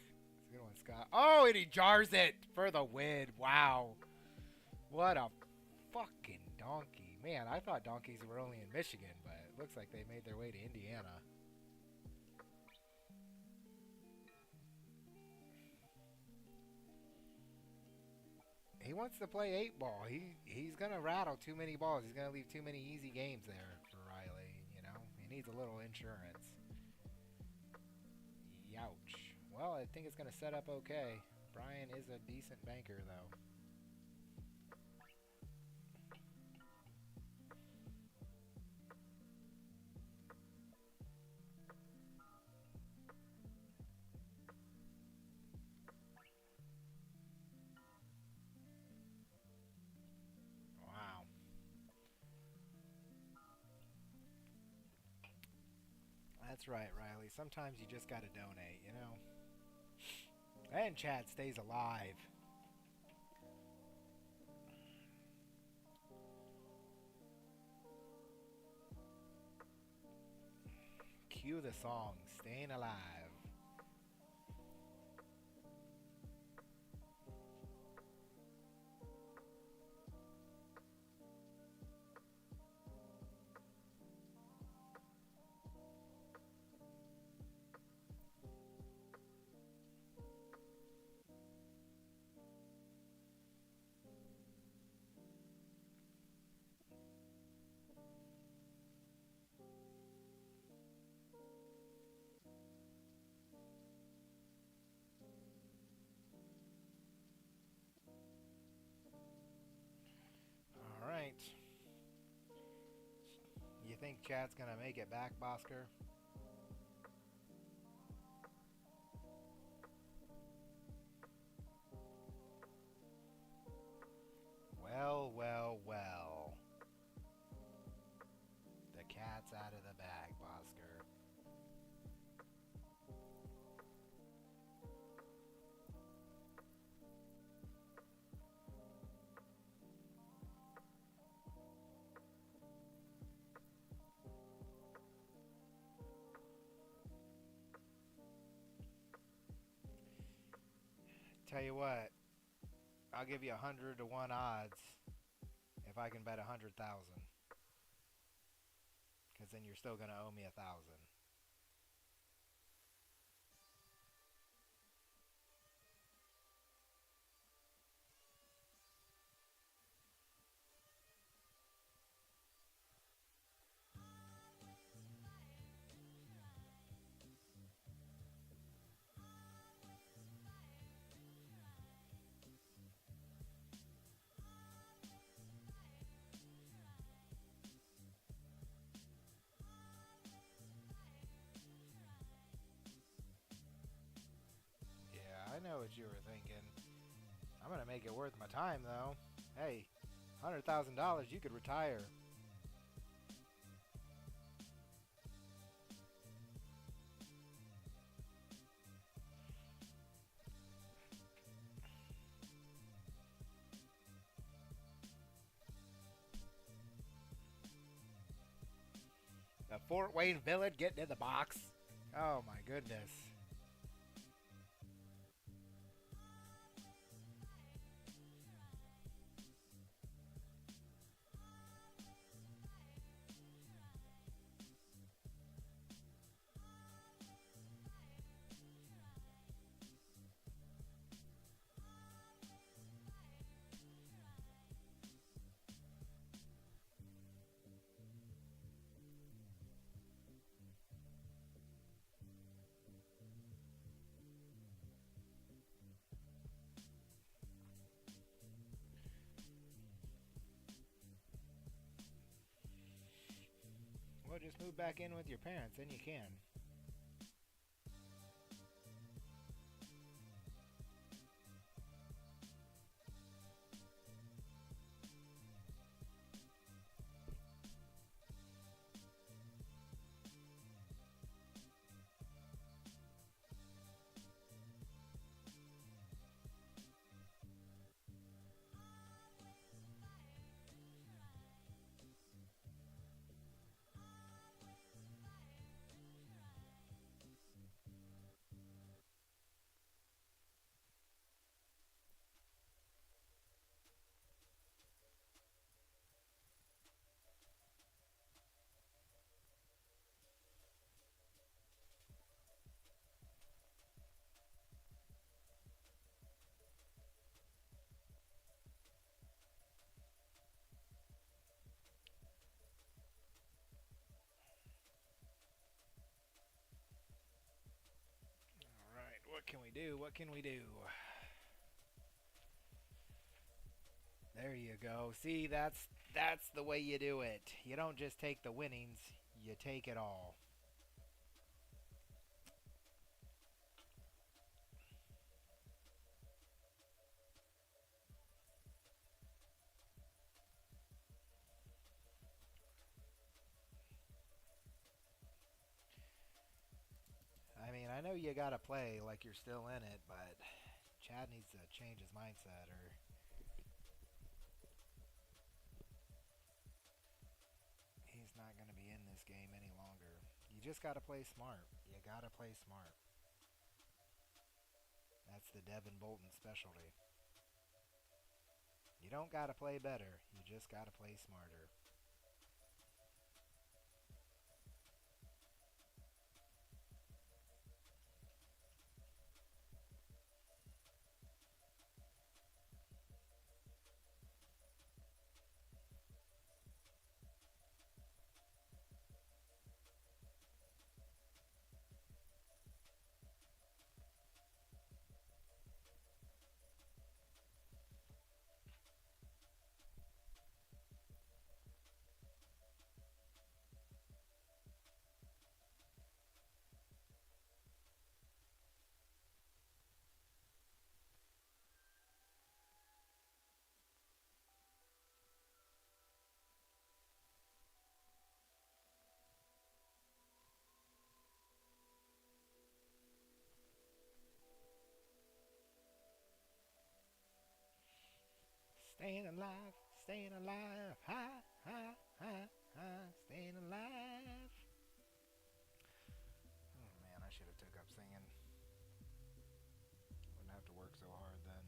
a good one, Scott. Oh, and he jars it for the win. Wow. What a fucking donkey. Man, I thought donkeys were only in Michigan, but it looks like they made their way to Indiana. He wants to play 8-ball. He's going to rattle too many balls. He's going to leave too many easy games there for Riley, you know. He needs a little insurance. Youch. Well, I think it's going to set up okay. Brayan is a decent banker, though. Wow. That's right, Riley. Sometimes you just got to donate, you know. And Chad stays alive. Cue the song, Staying Alive. All right. You think Chad's going to make it back, Bosker? Well, well, well. The cat's out of the bag, Bosker. Tell you what, I'll give you 100 to 1 odds if I can bet 100,000. Because then you're still going to owe me 1,000. Yeah, I know what you were thinking. I'm going to make it worth my time, though. Hey, $100,000, you could retire. The Fort Wayne Village getting in the box. Oh, my goodness. Well, just move back in with your parents, then you can. What can we do? What can we do? There you go. See, that's the way you do it. You don't just take the winnings, you take it all. I mean, I know you got to play like you're still in it, but Chad needs to change his mindset or he's not going to be in this game any longer. You just got to play smart. You got to play smart. That's the Devin Bolton specialty. You don't got to play better. You just got to play smarter. Staying alive, staying alive, high, high, high, high, staying alive. Oh man, I should have took up singing. Wouldn't have to work so hard then.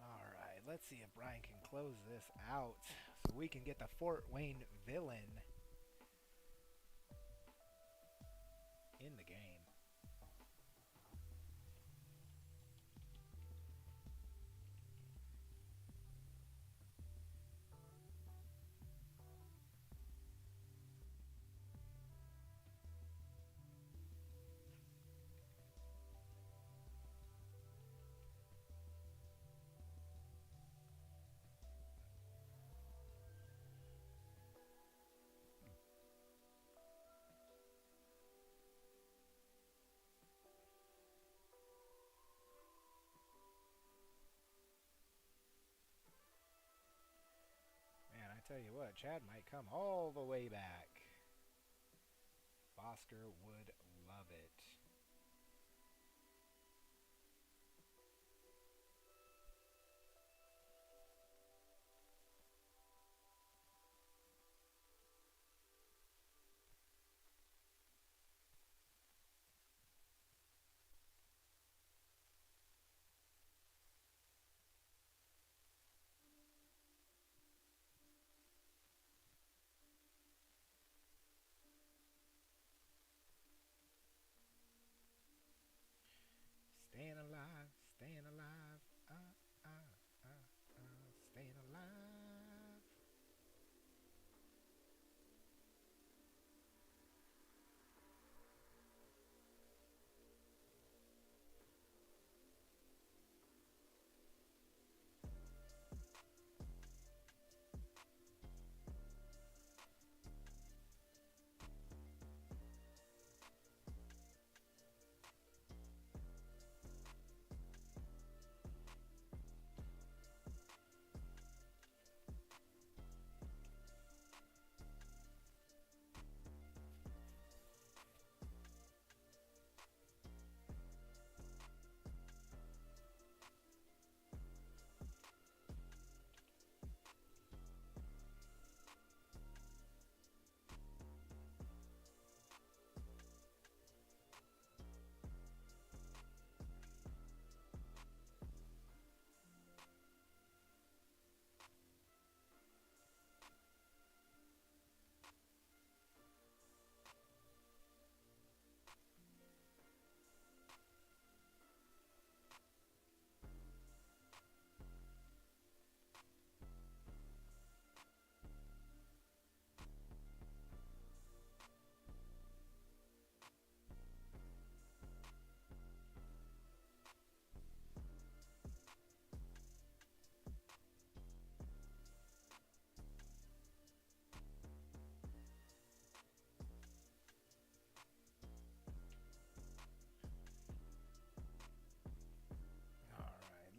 Alright, let's see if Brian can close this out so we can get the Fort Wayne villain in the game. Man, I tell you what, Chad might come all the way back. Foster would love it.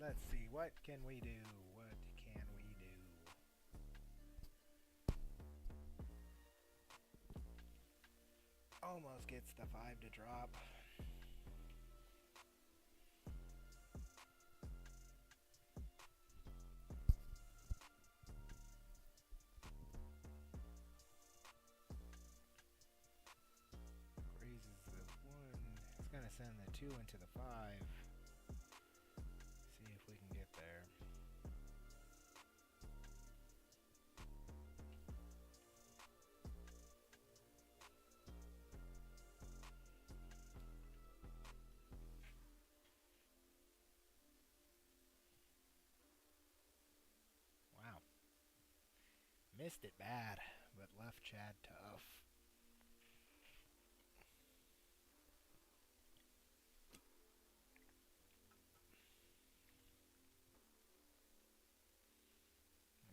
Let's see. What can we do? What can we do? Almost gets the 5 to drop. Raises the 1. It's going to send the 2 into the 5. See if we can get there. Wow. Missed it bad, but left Chad tough.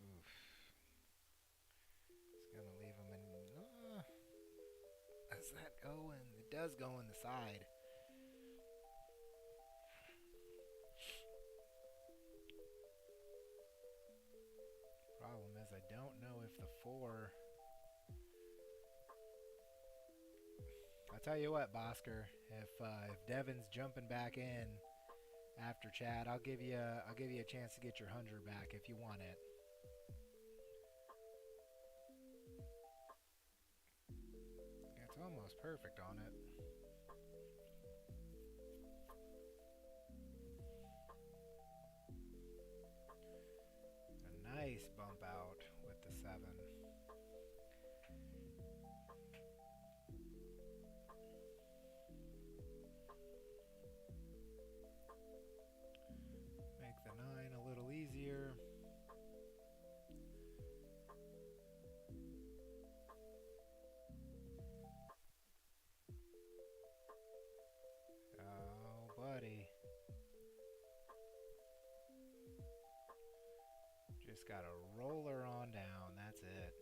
Oof. It's going to leave him in... does that go in? It does go in the side. Problem is I don't know if the 4... I'll tell you what, Bosker. If Devin's jumping back in after Chad, I'll give you a chance to get your 100 back if you want it. It's almost perfect on it. A nice bump out with the 7. Make the 9 a little easier. Oh, buddy. Just gotta roll her on down. That's it.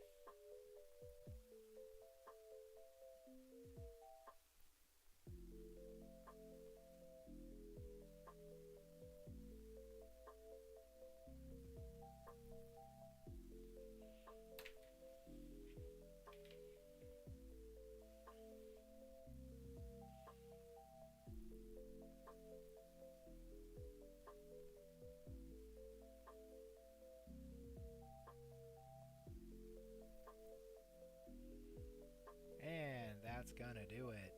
And that's gonna do it.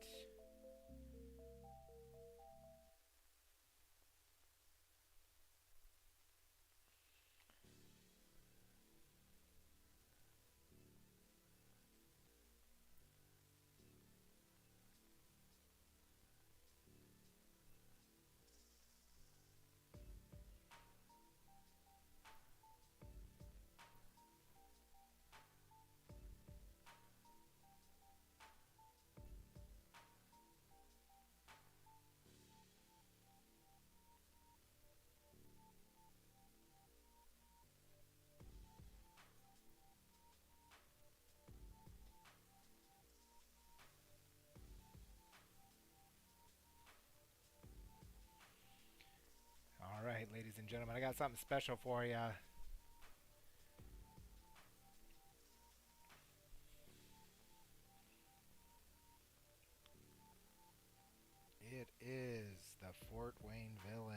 All right, ladies and gentlemen, I got something special for you. It is the Fort Wayne villain.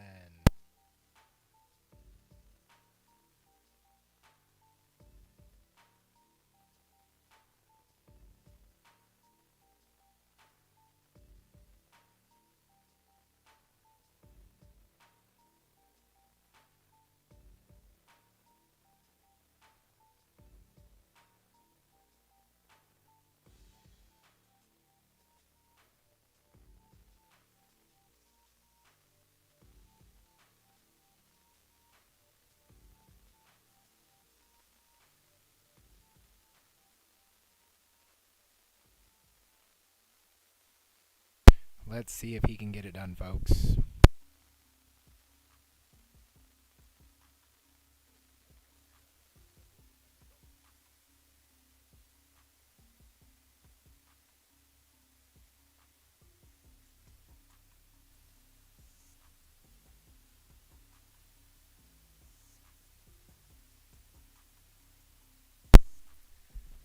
Let's see if he can get it done, folks.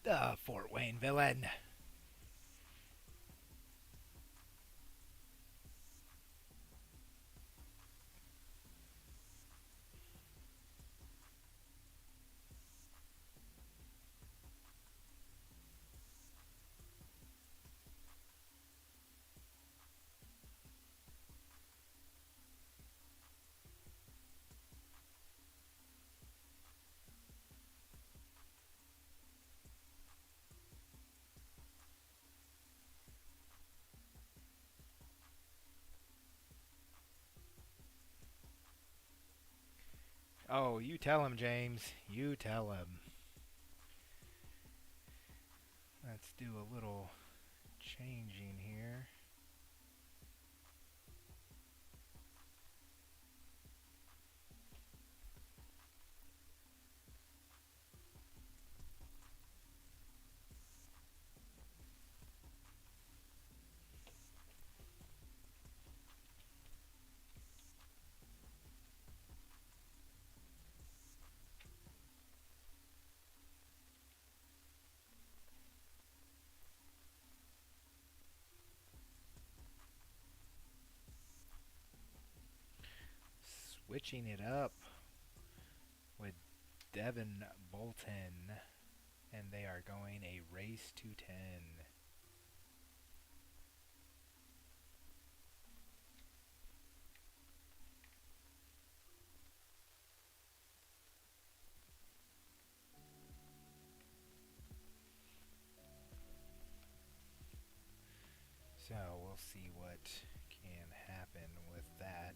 The Fort Wayne villain. Oh, you tell him, James. You tell him. Let's do a little changing here. Switching it up with Devin Bolton. And they are going a race to 10. So we'll see what can happen with that.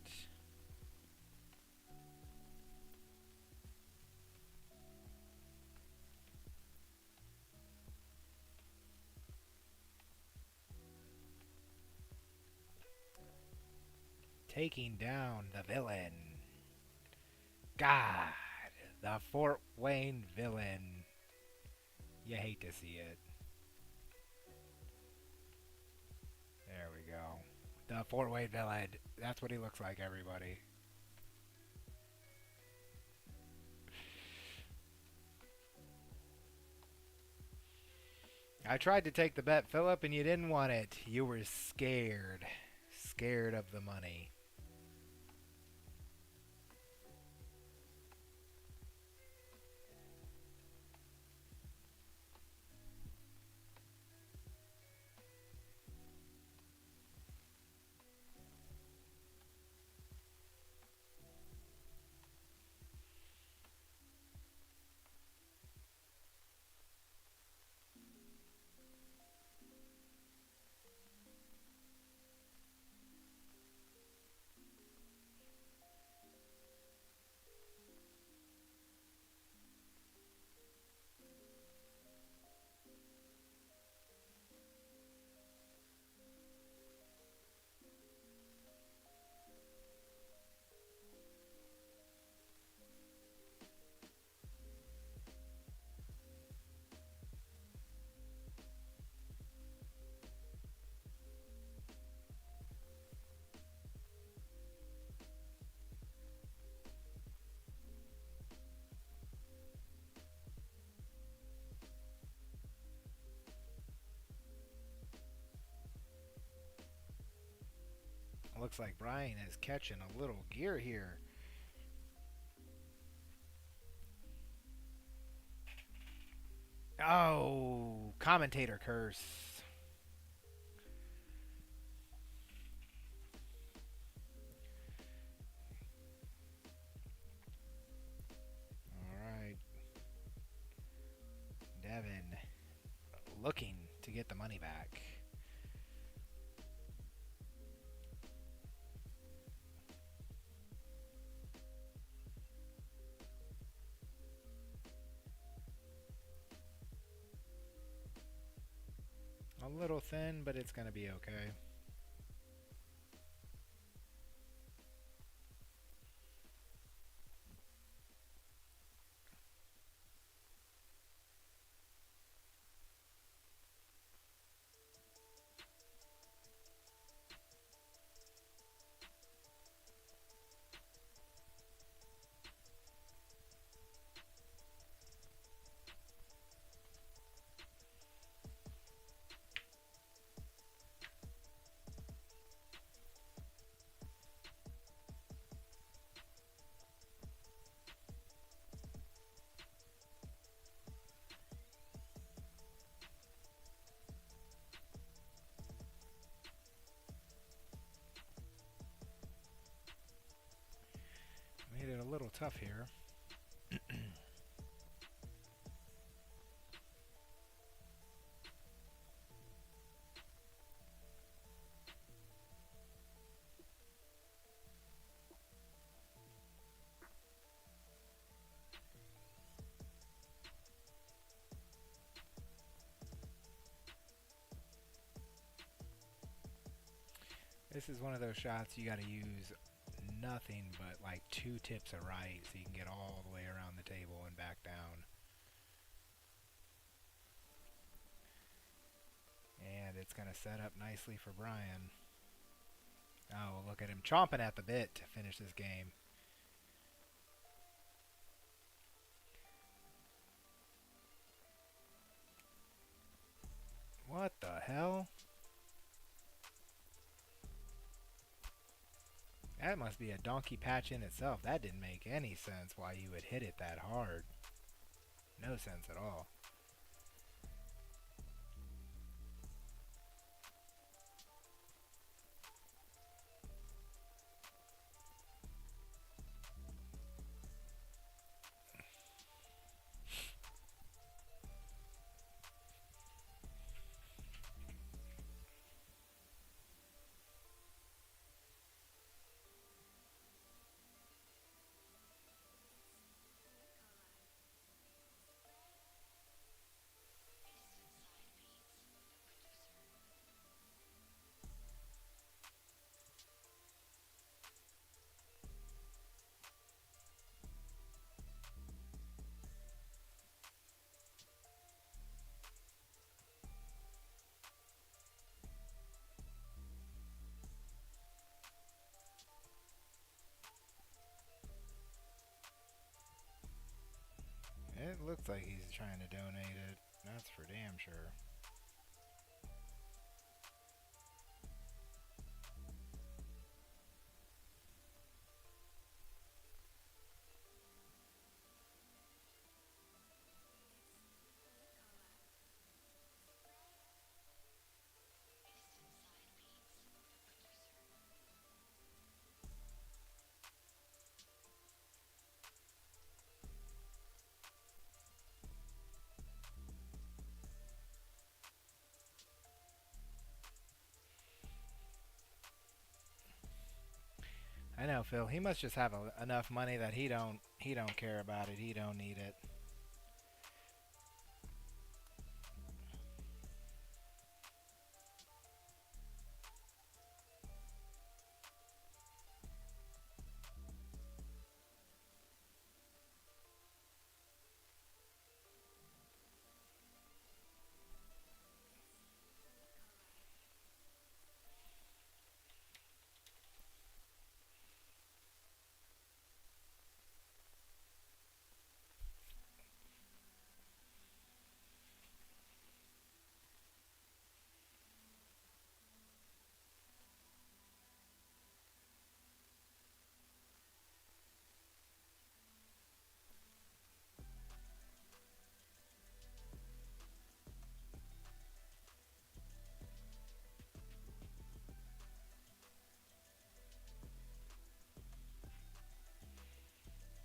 Taking down the villain. God, the Fort Wayne villain. You hate to see it. There we go. The Fort Wayne villain. That's what he looks like, everybody. I tried to take the bet, Philip, and you didn't want it. You were scared. Scared of the money. Looks like Brayan is catching a little gear here. Oh, commentator curse. All right. Devin looking to get the money back. A little thin, but it's going to be okay. little tough here. This is one of those shots you got to use nothing but like 2 tips of right so you can get all the way around the table and back down. And it's going to set up nicely for Brayan. Oh, look at him chomping at the bit to finish this game. What the hell? That must be a donkey patch in itself. That didn't make any sense why you would hit it that hard. No sense at all. It looks like he's trying to donate it. That's for damn sure. I know, Phil. He must just have enough money that he don't care about it. He don't need it.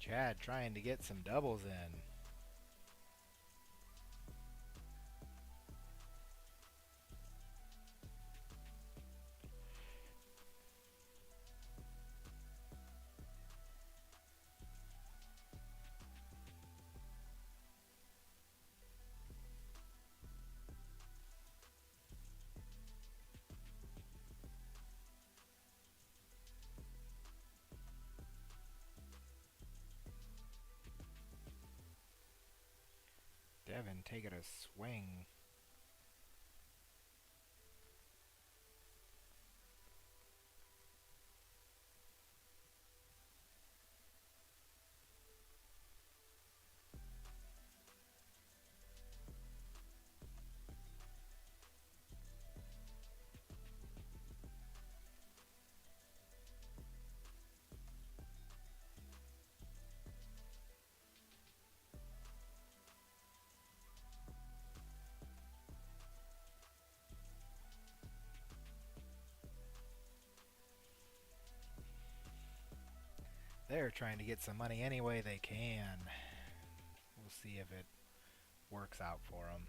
Chad trying to get some doubles in. Devin taking a swing. They're trying to get some money any way they can. We'll see if it works out for them.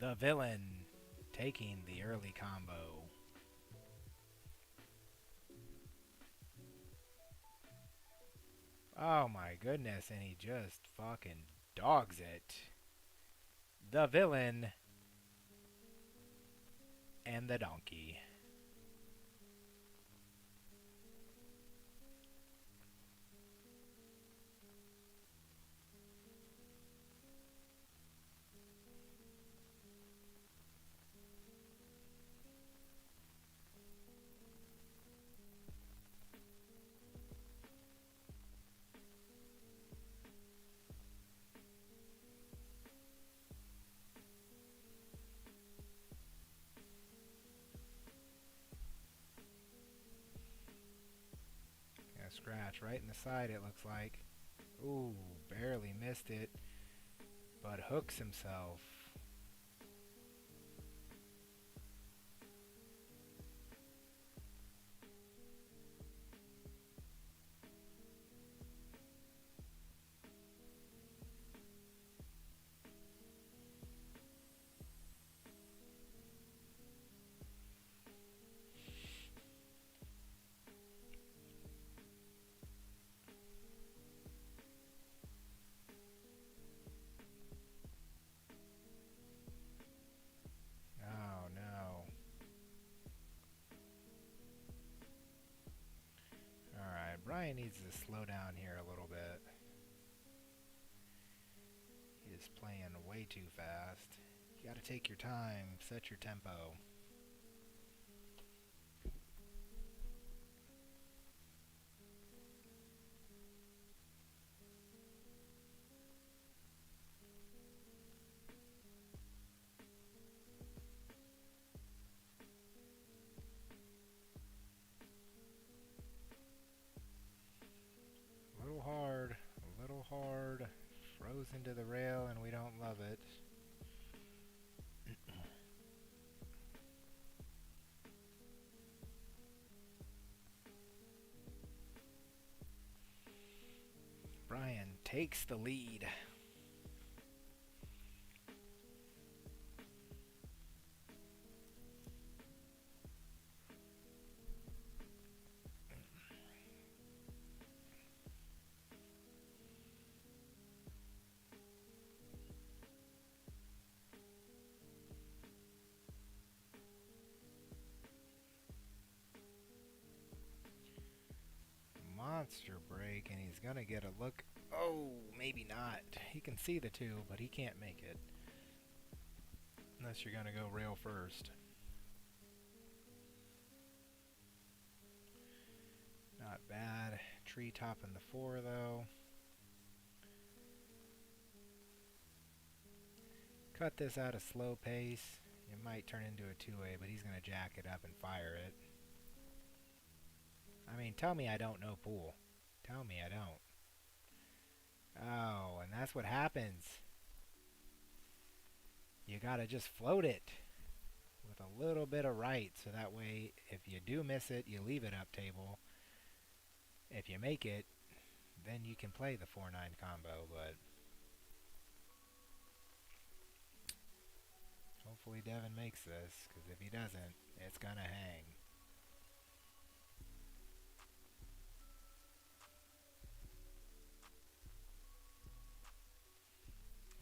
The villain taking the early combo. Oh my goodness, and he just fucking dogs it. The villain and the donkey. A scratch right in the side, it looks like. Ooh, barely missed it, but hooks himself. Oh no. Alright, Brayan needs to slow down here a little bit. He is playing way too fast. You gotta take your time, set your tempo. A little hard, a little hard. Froze into the rail and we don't love it. Brayan takes the lead. monster break, and he's gonna get a look. Oh, maybe not. He can see the 2, but he can't make it. Unless you're gonna go rail first. Not bad. Treetop in the 4, though. Cut this at a slow pace. It might turn into a 2-way, but he's gonna jack it up and fire it. I mean, tell me I don't know pool. Tell me I don't. Oh, and that's what happens. You gotta just float it with a little bit of right, so that way if you do miss it, you leave it up table. If you make it, then you can play the 4-9 combo, but hopefully Devin makes this, because if he doesn't, it's gonna hang.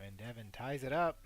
And Devin ties it up.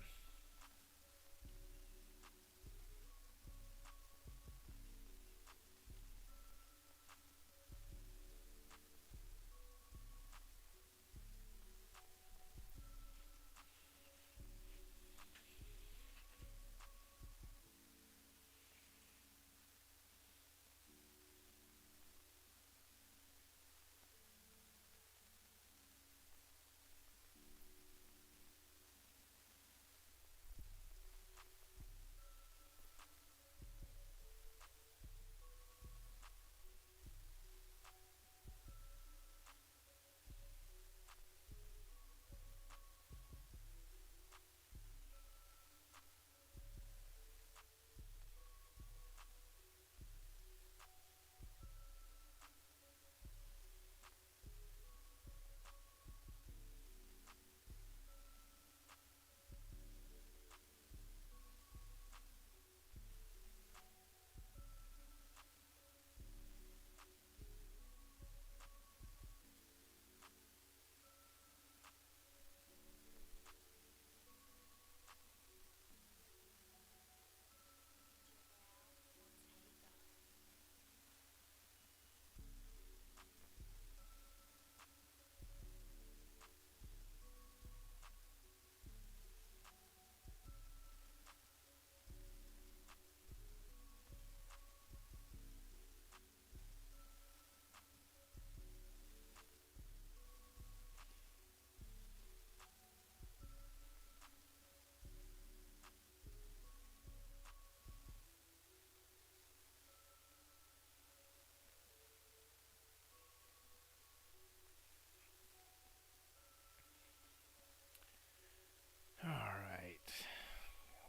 Alright.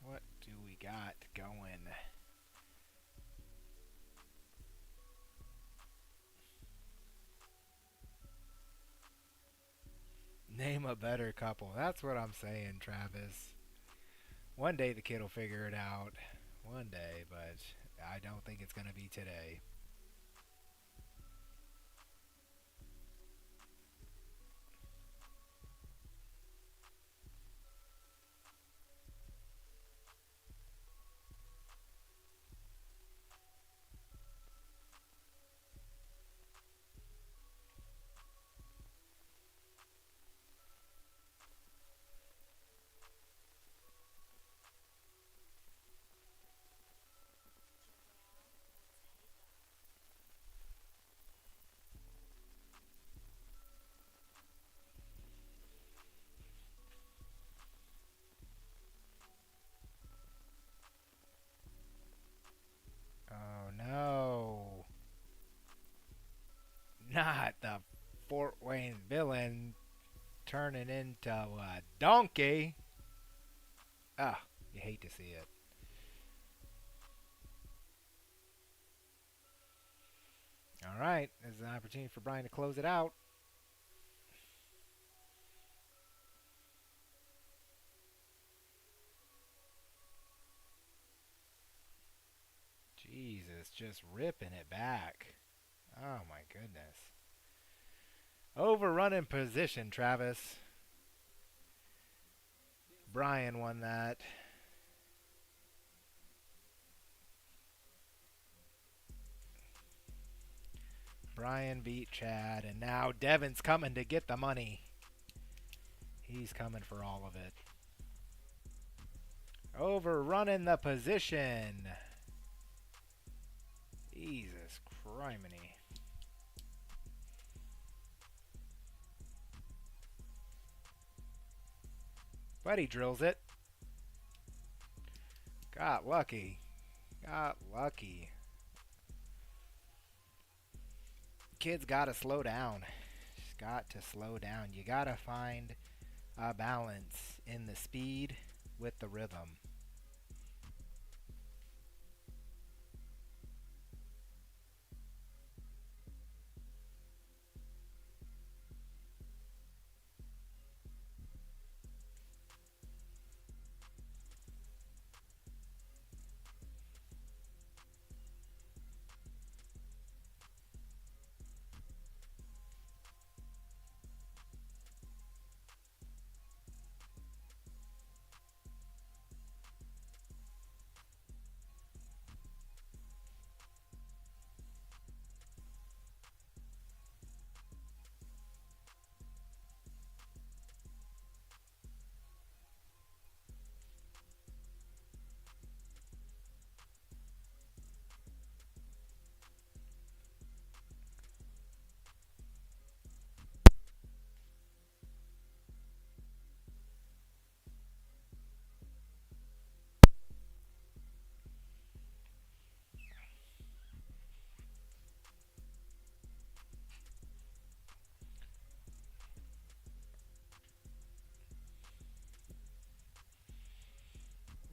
What do we got going? Name a better couple. That's what I'm saying, Travis. One day the kid will figure it out. One day, but I don't think it's going to be today. Oh no. Not the Fort Wayne villain turning into a donkey. Ah, you hate to see it. All right, this is an opportunity for Brayan to close it out. Jesus, just ripping it back. Oh my goodness. Overrunning position, Travis. Brayan won that. Brayan beat Chad, and now Devin's coming to get the money. He's coming for all of it. Overrunning the position. Jesus criminy. But he drills it. Got lucky. Got lucky. Kids gotta slow down. Just got to slow down. You gotta find a balance in the speed with the rhythm.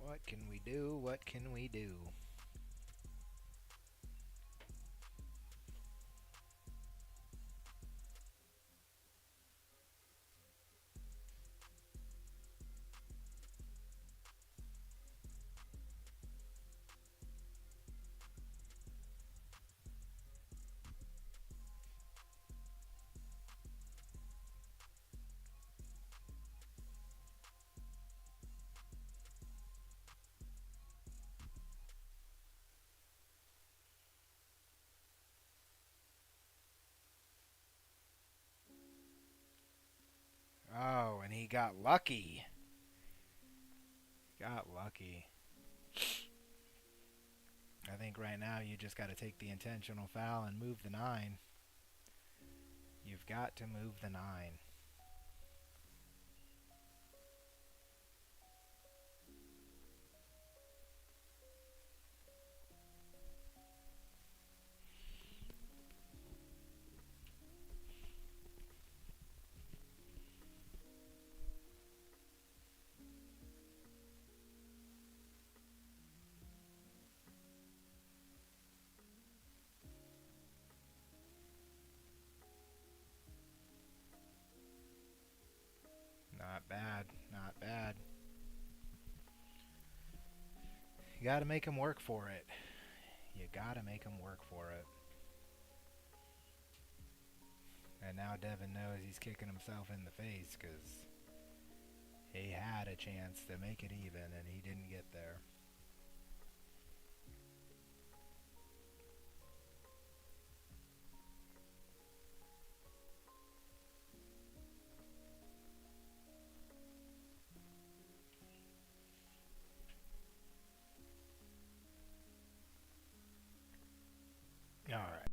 What can we do? What can we do? Oh, and he got lucky. Got lucky. I think right now you just got to take the intentional foul and move the 9. You've got to move the 9. Not bad. Not bad. You got to make him work for it. You got to make him work for it. And now Devin knows he's kicking himself in the face because he had a chance to make it even and he didn't get there. All right.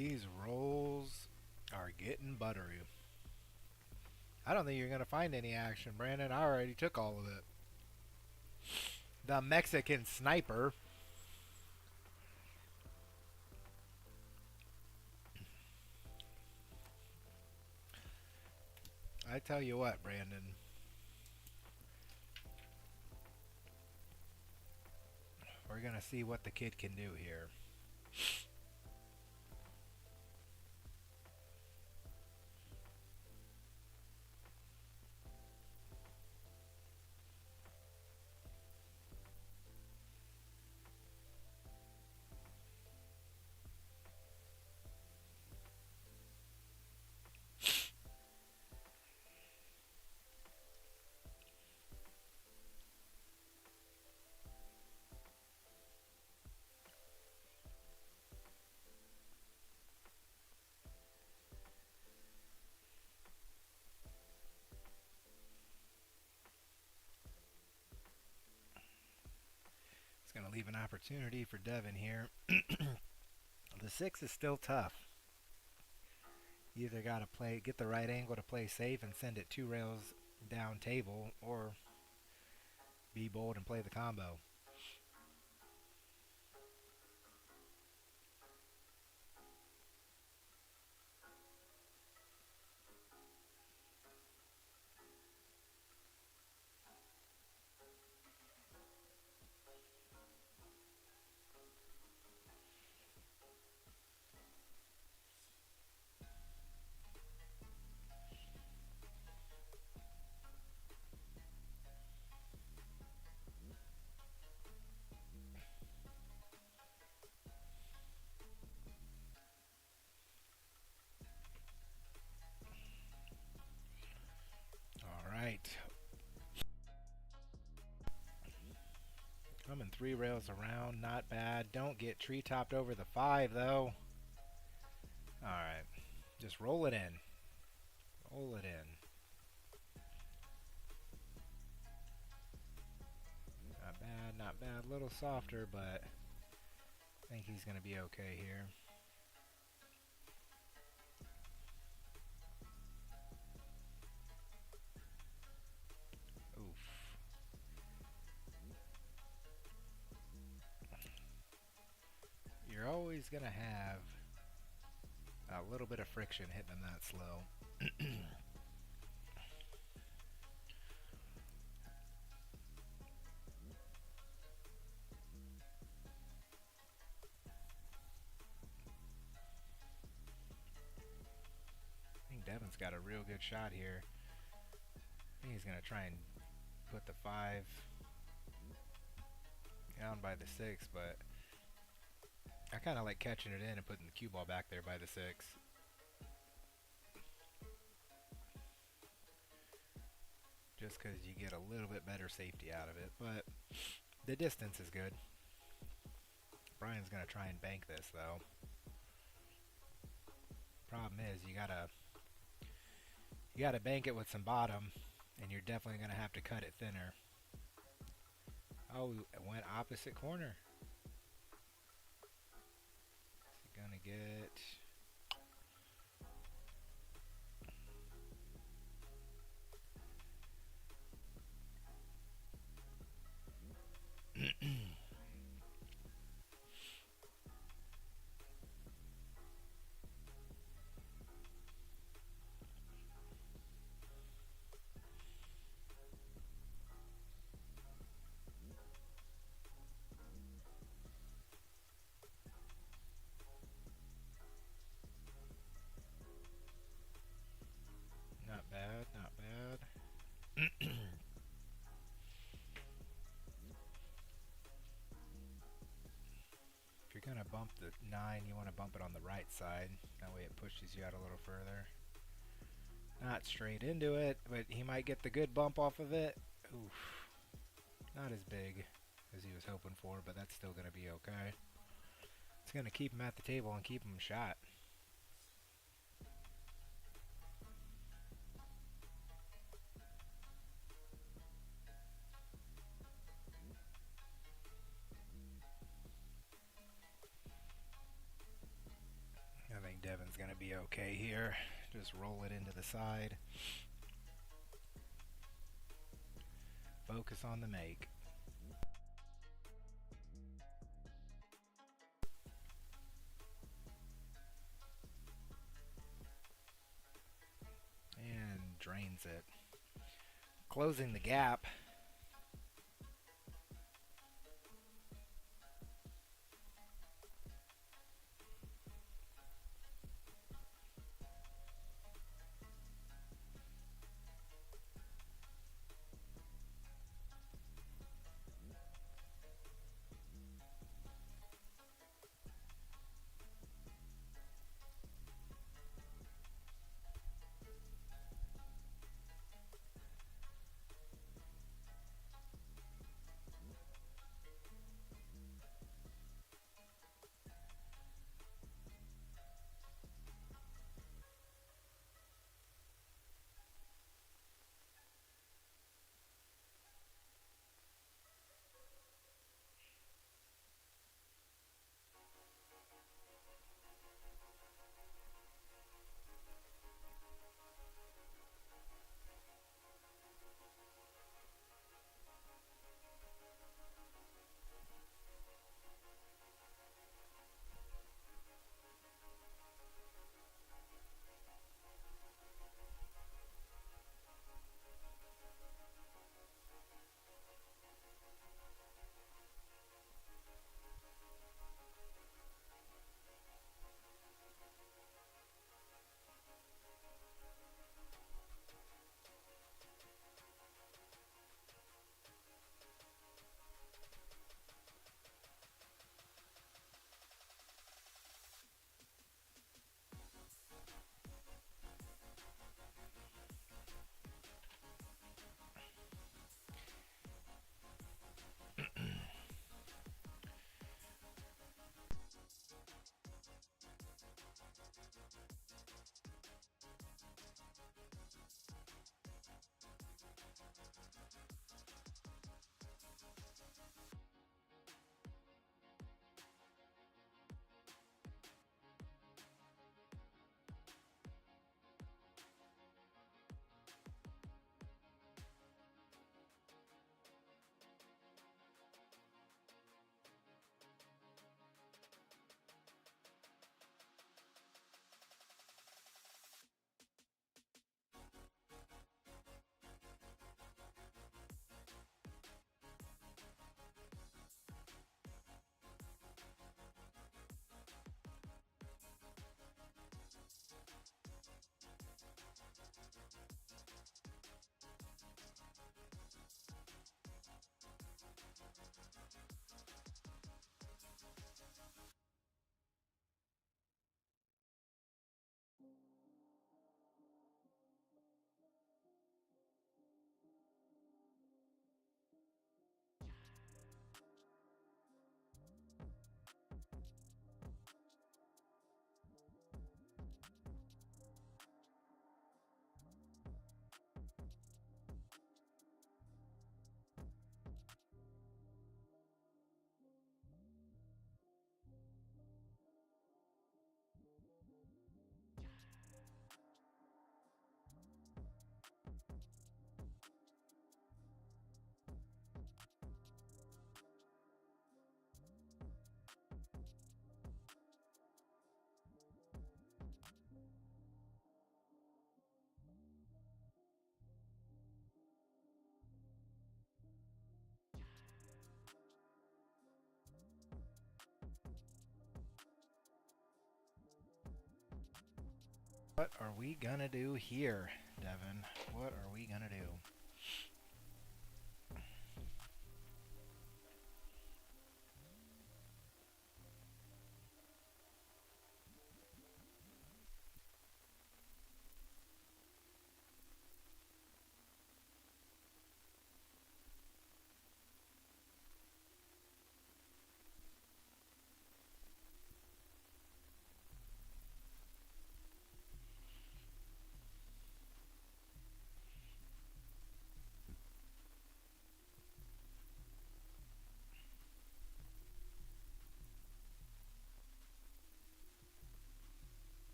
These rolls are getting buttery. I don't think you're going to find any action, Brandon. I already took all of it. The Mexican sniper. I tell you what, Brandon. We're going to see what the kid can do here. It's going to leave an opportunity for Devin here. The 6 is still tough. You either got to get the right angle to play safe and send it 2 rails down table, or be bold and play the combo. All right. Coming 3 rails around, not bad. Don't get tree topped over the 5 though. Alright. Just roll it in. Roll it in. Not bad, not bad. A little softer, but I think he's going to be okay here. Oof. You're always going to have a little bit of friction hitting them that slow. I think Devin's got a real good shot here. I think he's going to try and put the 5 down by the 6, but I kind of like catching it in and putting the cue ball back there by the 6. Just because you get a little bit better safety out of it, but the distance is good. Brian's going to try and bank this, though. Problem is, you gotta bank it with some bottom, and you're definitely going to have to cut it thinner. Oh, it went opposite corner. Is he going to get... Not bad, not bad. If you're going to bump the 9, you want to bump it on the right side. That way it pushes you out a little further. Not straight into it, but he might get the good bump off of it. Oof. Not as big as he was hoping for, but that's still going to be okay. It's going to keep him at the table and keep him shot. I think just roll it into the side. Focus on the make. And drains it. Closing the gap. What are we gonna do here, Devin? What are we gonna do?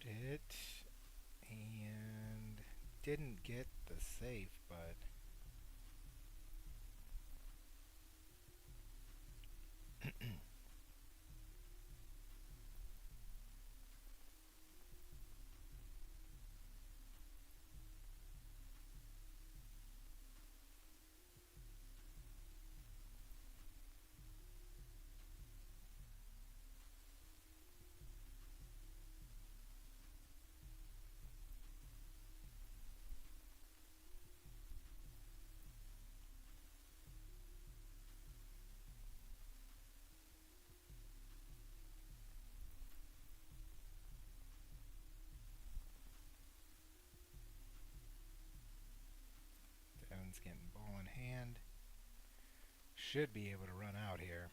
it and didn't get the safe, but Devin's getting ball in hand. Should be able to run out here.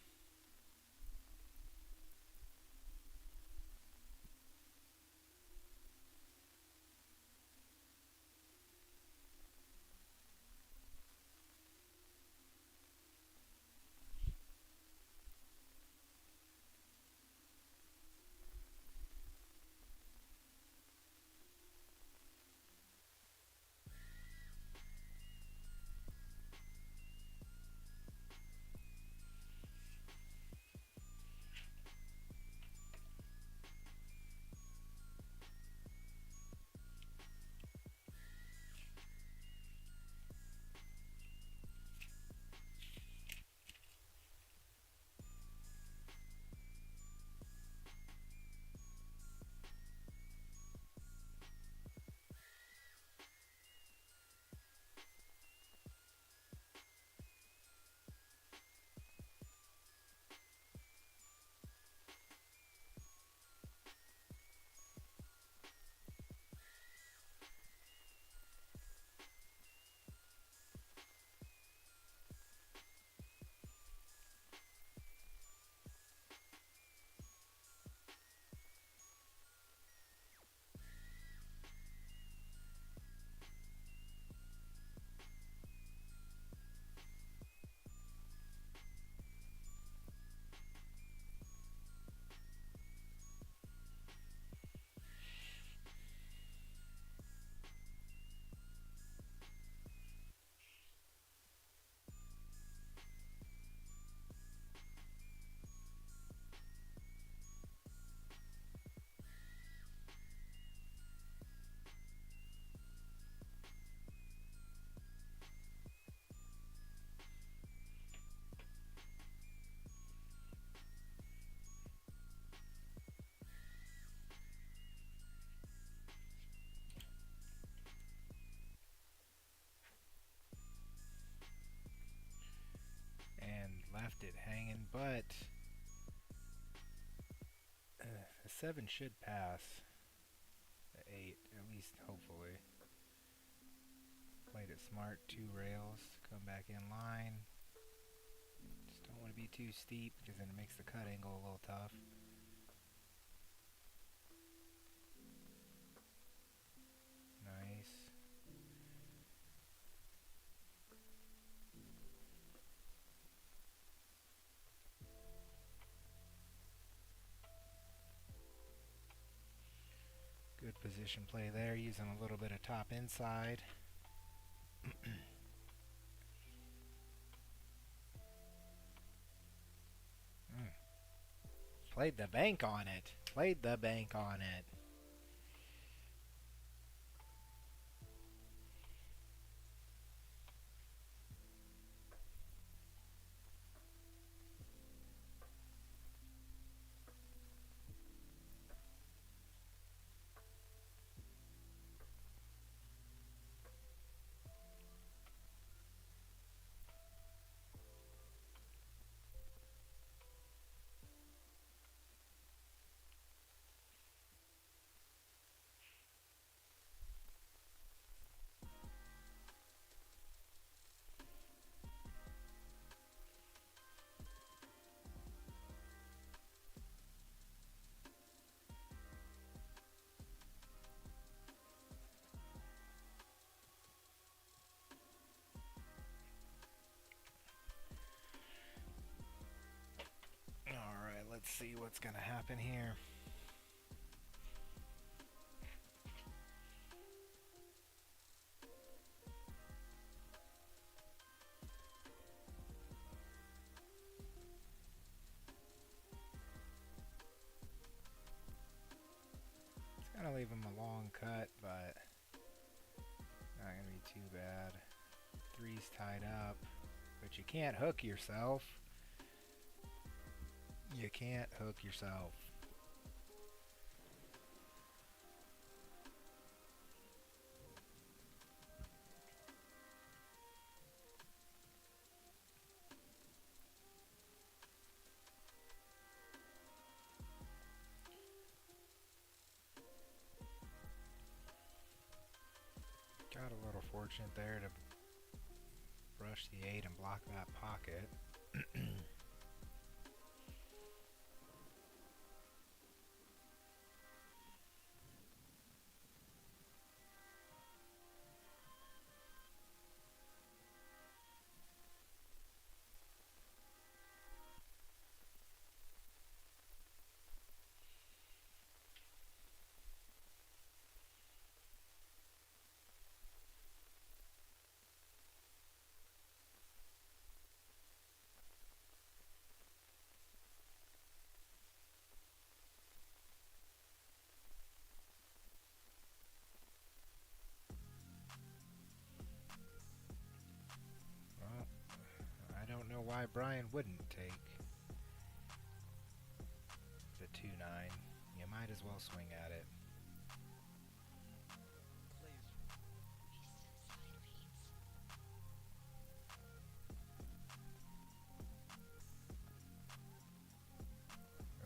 And left it hanging, but the 7 should pass the 8, at least hopefully. Played it smart, 2 rails, come back in line. Just don't want to be too steep because then it makes the cut angle a little tough. Nice. Good position play there, using a little bit of top inside. Played the bank on it. Played the bank on it. Alright, let's see what's going to happen here. Gonna leave him a long cut, but not gonna be too bad. Three's tied up, but you can't hook yourself. You can't hook yourself. Got a little fortunate there to brush the 8 and block that pocket. Well, I don't know why Brayan wouldn't take the 2-9. You might as well swing at it.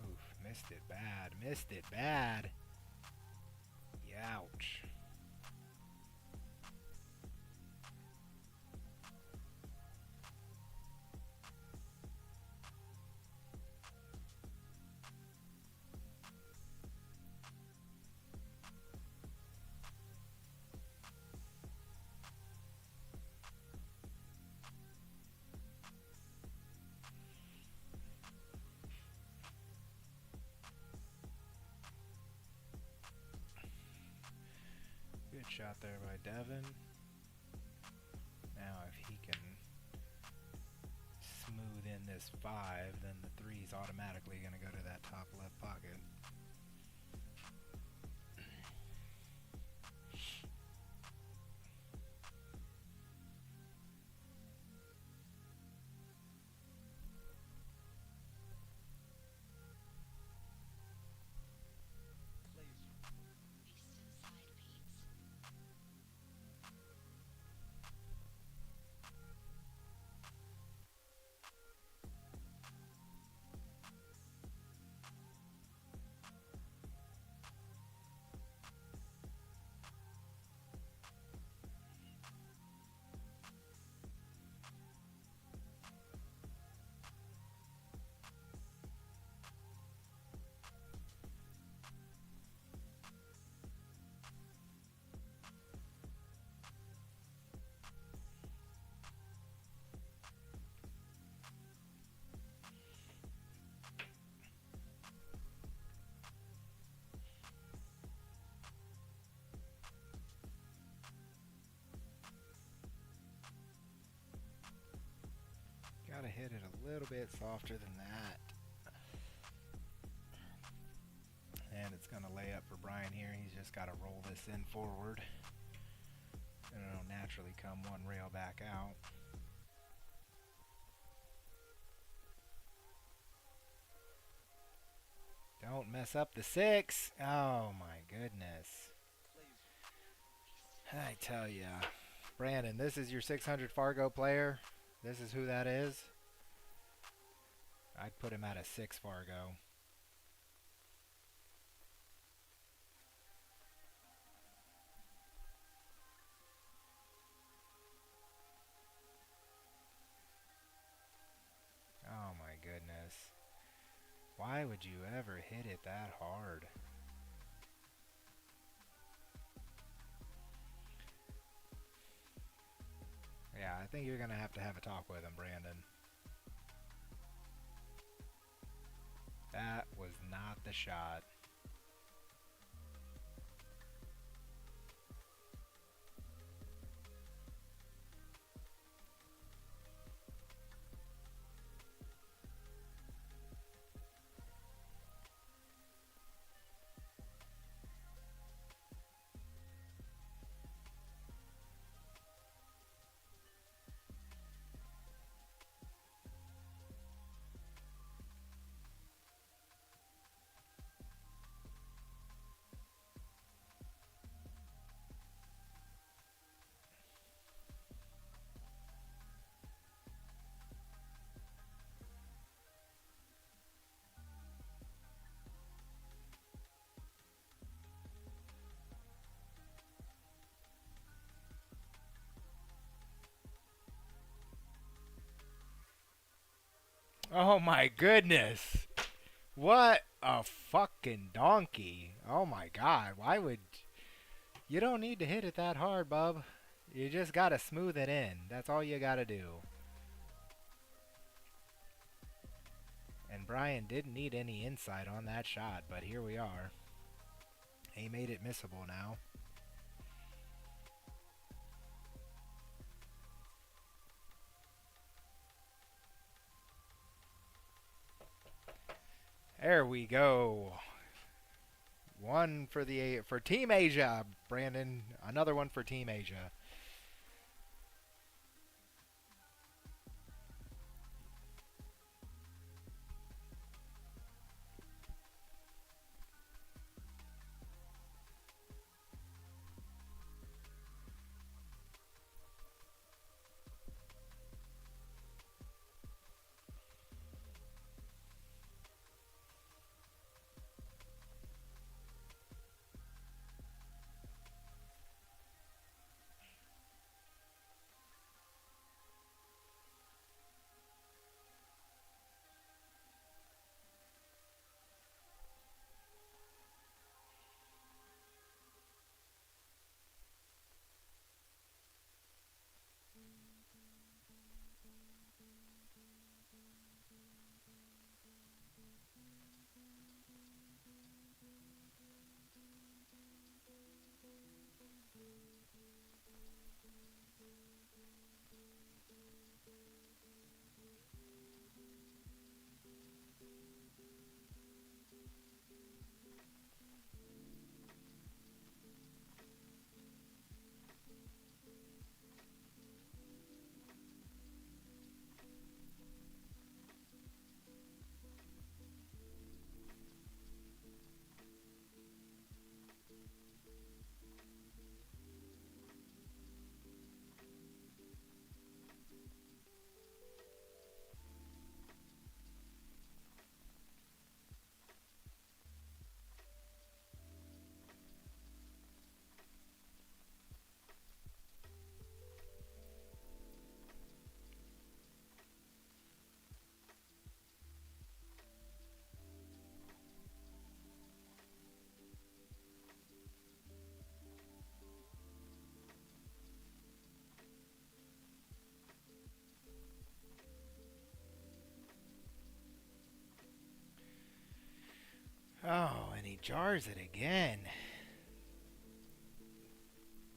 Oof, missed it bad. Missed it bad. Ouch. Good shot there by Devin. Now if he can smooth in this 5, then the 3's automatically going to go to that top left pocket. Gotta hit it a little bit softer than that. And it's gonna lay up for Brayan here. He's just gotta roll this in forward. And it'll naturally come one rail back out. Don't mess up the 6. Oh my goodness. I tell ya. Brandon, this is your 600 Fargo player. This is who that is. I'd put him at a 6 Fargo. Oh my goodness. Why would you ever hit it that hard? Yeah, I think you're going to have a talk with him, Brandon. That was not the shot. Oh my goodness. What a fucking donkey. Oh my god. Why would... You don't need to hit it that hard, bub. You just gotta smooth it in. That's all you gotta do. And Brayan didn't need any insight on that shot, but here we are. He made it missable now. There we go. One for Team Asia, Brandon. Another one for Team Asia. Oh, and he jars it again.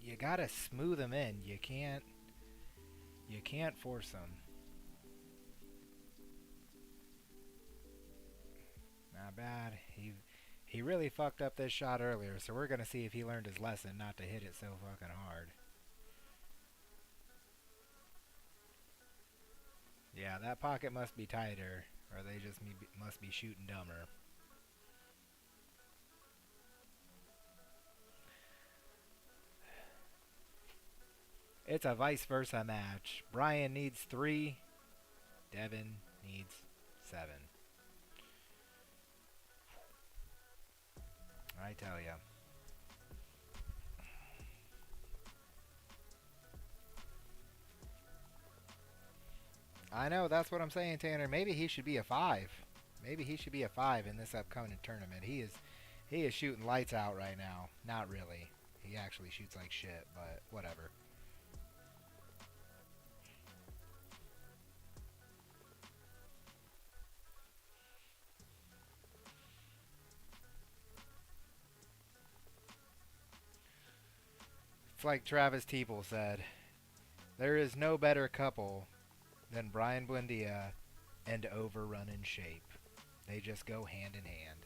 You gotta smooth them in. You can't force them. Not bad. He really fucked up this shot earlier, so we're gonna see if he learned his lesson not to hit it so fucking hard. Yeah, that pocket must be tighter, or they just must be shooting dumber. It's a vice versa match. Brayan needs 3. Devin needs 7. I tell ya. I know, that's what I'm saying, Tanner. Maybe he should be a 5. Maybe he should be a 5 in this upcoming tournament. He is shooting lights out right now. Not really. He actually shoots like shit, but whatever. It's like Travis Teeple said. There is no better couple than Brian Buendia and Overrun in Shape. They just go hand in hand.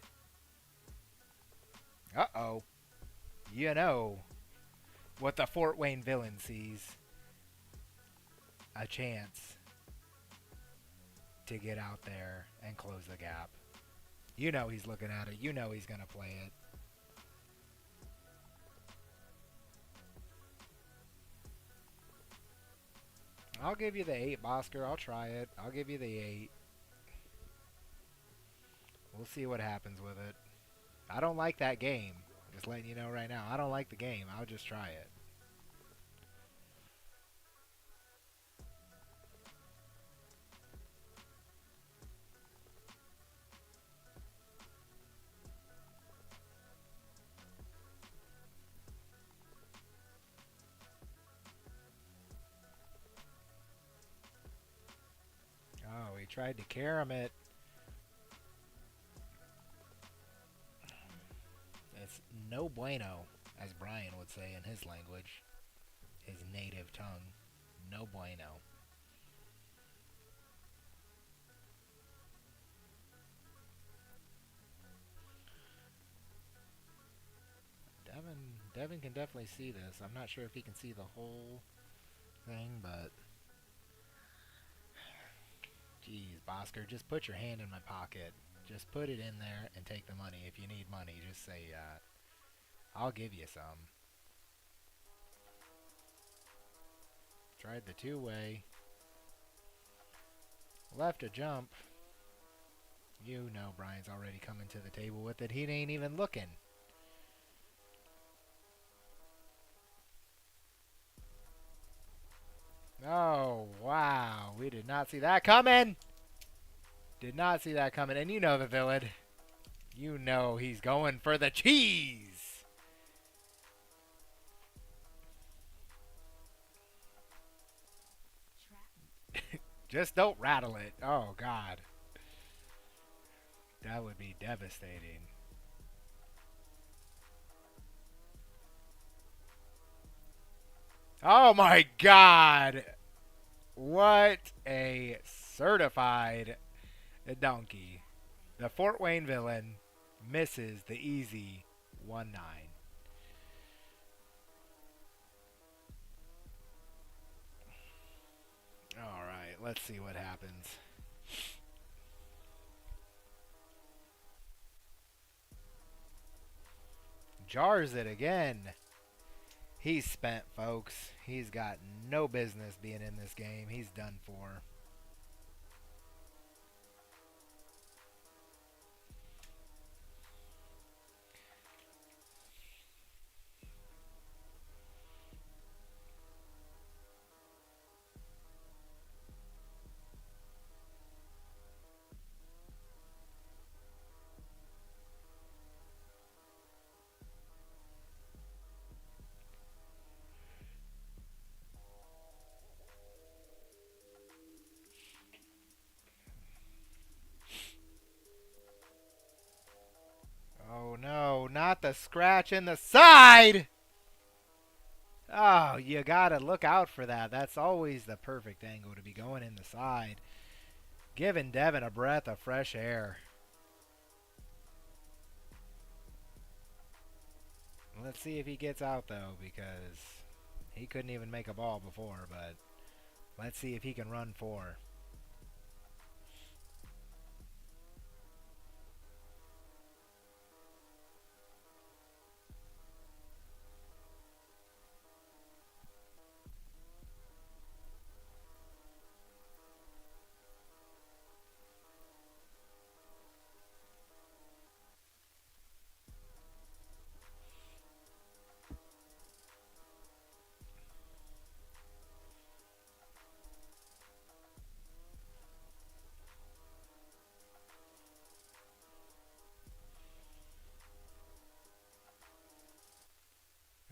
Uh-oh. You know what the Fort Wayne villain sees. A chance to get out there and close the gap. You know he's looking at it. You know he's going to play it. I'll give you the 8, Bosker. I'll try it. I'll give you the 8. We'll see what happens with it. I don't like that game. Just letting you know right now. I don't like the game. I'll just try it. Tried to carom it. It's no bueno, as Brian would say in his language, his native tongue. No bueno. Devin can definitely see this. I'm not sure if he can see the whole thing, but geez, Bosker, just put your hand in my pocket. Just put it in there and take the money. If you need money, just say, I'll give you some. Tried the two-way. Left a jump. You know Brian's already coming to the table with it. He ain't even looking. Oh, wow. We did not see that coming. Did not see that coming. And you know the villain. You know he's going for the cheese. Just don't rattle it. Oh, God. That would be devastating. Oh, my God. What a certified donkey. The Fort Wayne villain misses the easy 1-9. All right, let's see what happens. Jars it again. He's spent, folks. He's got no business being in this game. He's done for. Oh no, not the scratch in the side! Oh, you gotta look out for that. That's always the perfect angle to be going in the side. Giving Devin a breath of fresh air. Let's see if he gets out though, because he couldn't even make a ball before, but let's see if he can run four.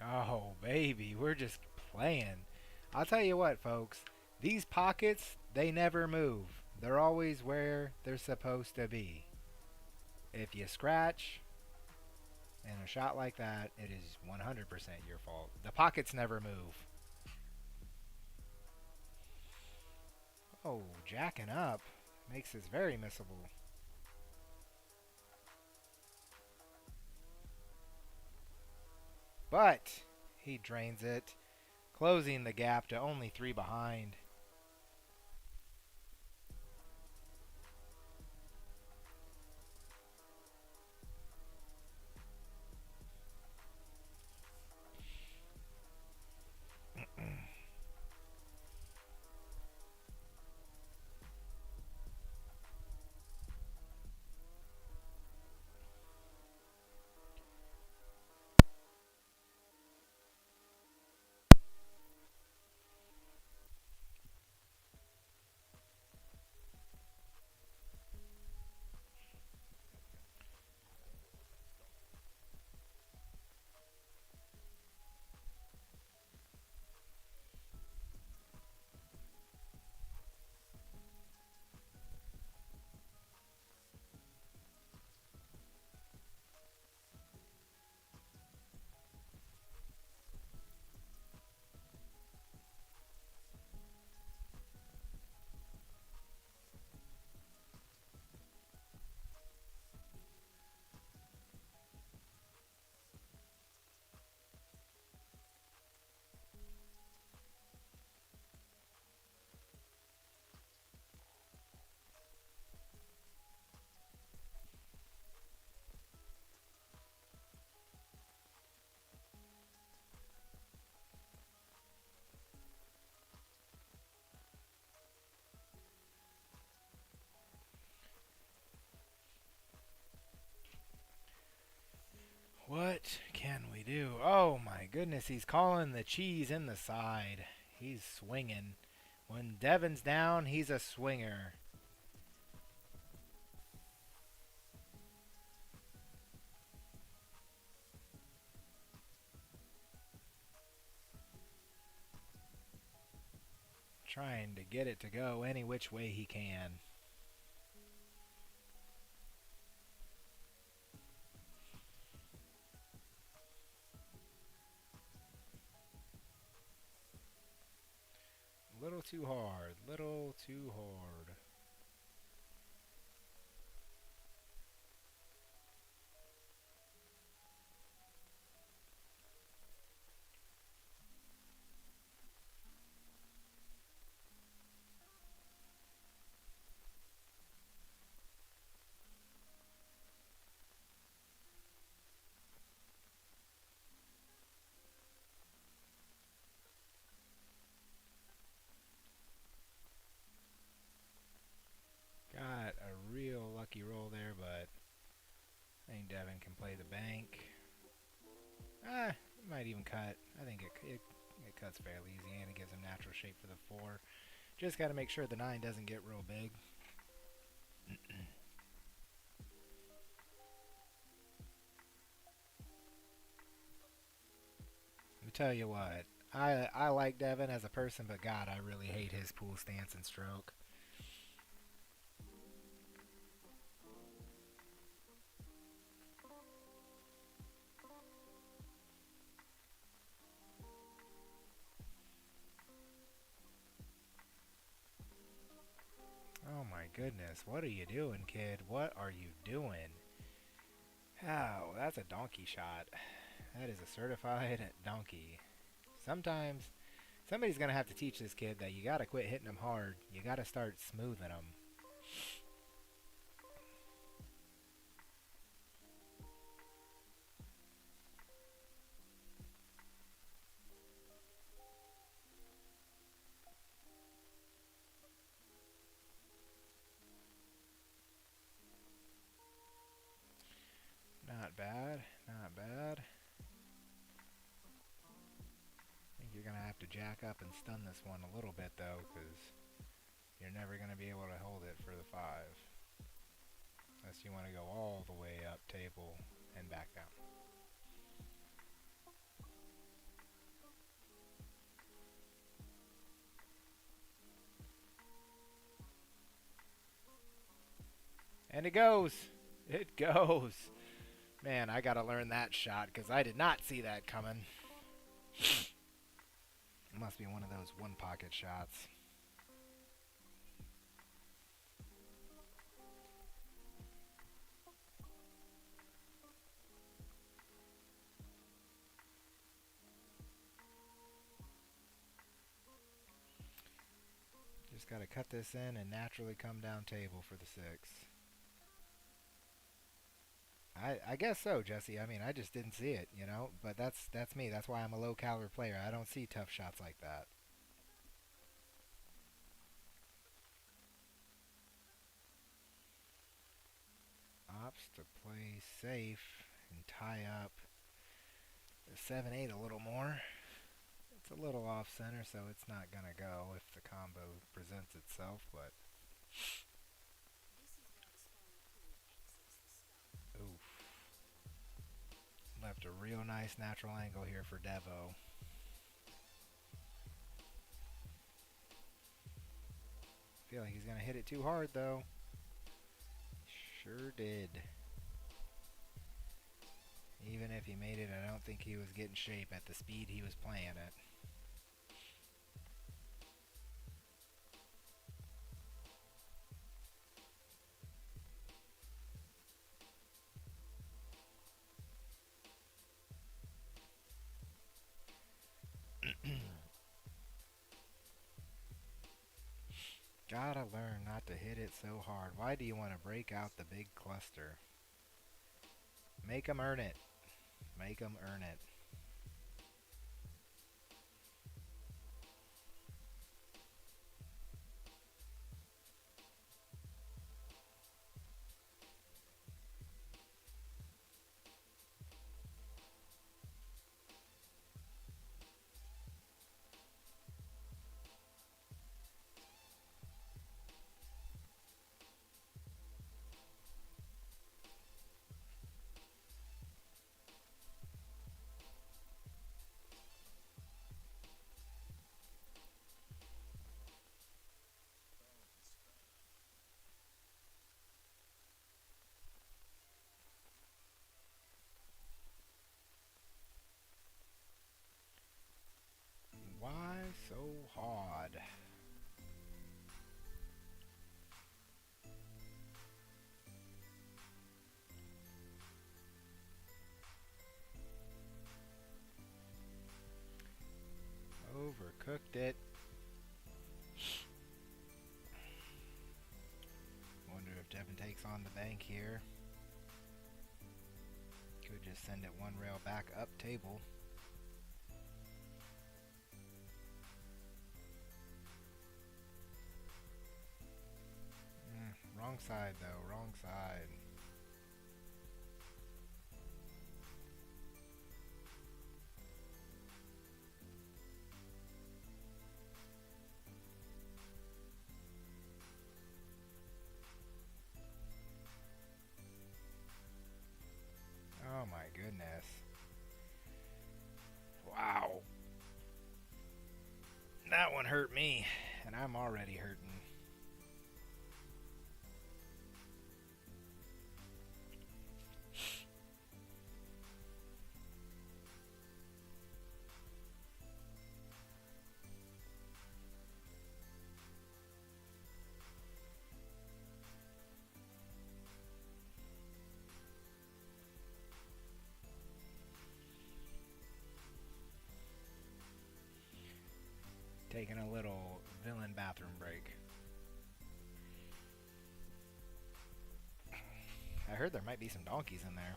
Oh, baby, we're just playing. I'll tell you what, folks. These pockets, they never move. They're always where they're supposed to be. If you scratch in a shot like that, it is 100% your fault. The pockets never move. Oh, jacking up makes this very missable. But he drains it, closing the gap to only three behind. Oh my goodness, he's calling the cheese in the side. He's swinging. When Devin's down, he's a swinger. Trying to get it to go any which way he can. Little too hard. Little too hard. Got a real lucky roll there, but I think Devin can play the bank. It might even cut. I think it cuts fairly easy, and it gives him natural shape for the 4. Just got to make sure the 9 doesn't get real big. Let me tell you what. I like Devin as a person, but God, I really hate his pool stance and stroke. Oh my goodness, what are you doing, kid? What are you doing? Oh, that's a donkey shot. That is a certified donkey. Sometimes somebody's going to have to teach this kid that you got to quit hitting them hard. You got to start smoothing them. Not bad, not bad. I think you're going to have to jack up and stun this one a little bit, though, because you're never going to be able to hold it for the 5. Unless you want to go all the way up table and back down. And it goes. It goes. Man, I got to learn that shot because I did not see that coming. It must be one of those one pocket shots. Just got to cut this in and naturally come down table for the 6. I guess so, Jesse. I mean, I just didn't see it, you know. But that's me. That's why I'm a low caliber player. I don't see tough shots like that. Opts to play safe and tie up the 7-8 a little more. It's a little off center, so it's not gonna go if the combo presents itself. But oof. Left a real nice natural angle here for Devo. Feel like he's gonna hit it too hard though. Sure did. Even if he made it, I don't think he was getting shape at the speed he was playing it. Gotta learn not to hit it so hard. Why do you want to break out the big cluster? Make them earn it. Make them earn it. Cooked it. Wonder if Devin takes on the bank here. Could just send it one rail back up table. Wrong side though, wrong side. Oh my goodness. Wow. That one hurt me, and I'm already hurting. Taking a little villain bathroom break. I heard there might be some donkeys in there.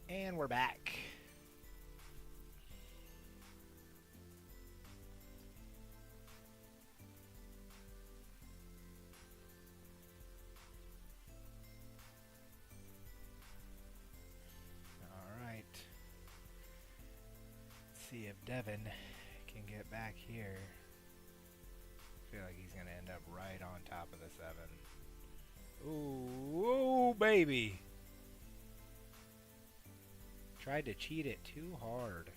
And we're back. All right. Let's see if Devin can get back here. I feel like he's going to end up right on top of the 7. Ooh, baby. Tried to cheat it too hard.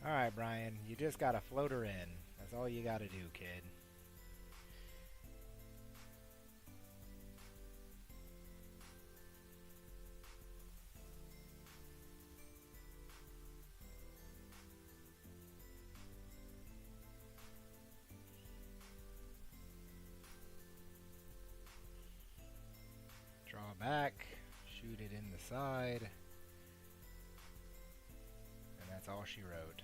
Alright, Brian, you just got to float her in. That's all you got to do, kid. Draw back, shoot it in the side, and that's all she wrote.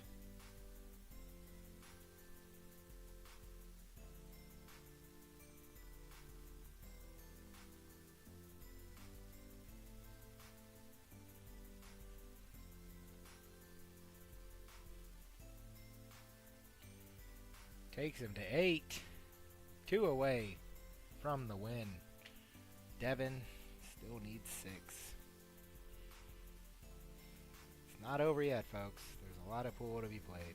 Takes him to 8. 2 away from the win. Devin still needs 6. It's not over yet, folks. There's a lot of pool to be played.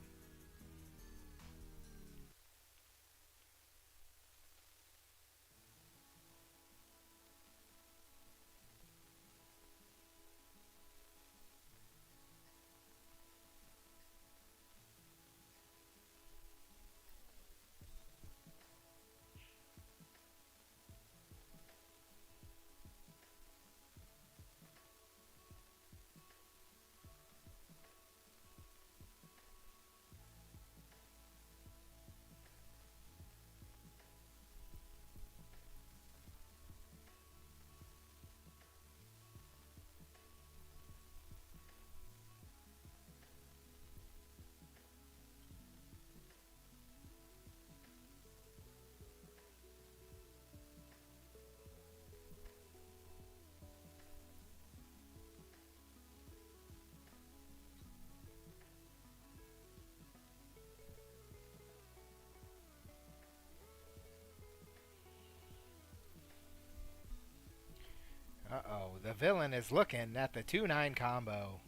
Uh-oh, the villain is looking at the 2-9 combo.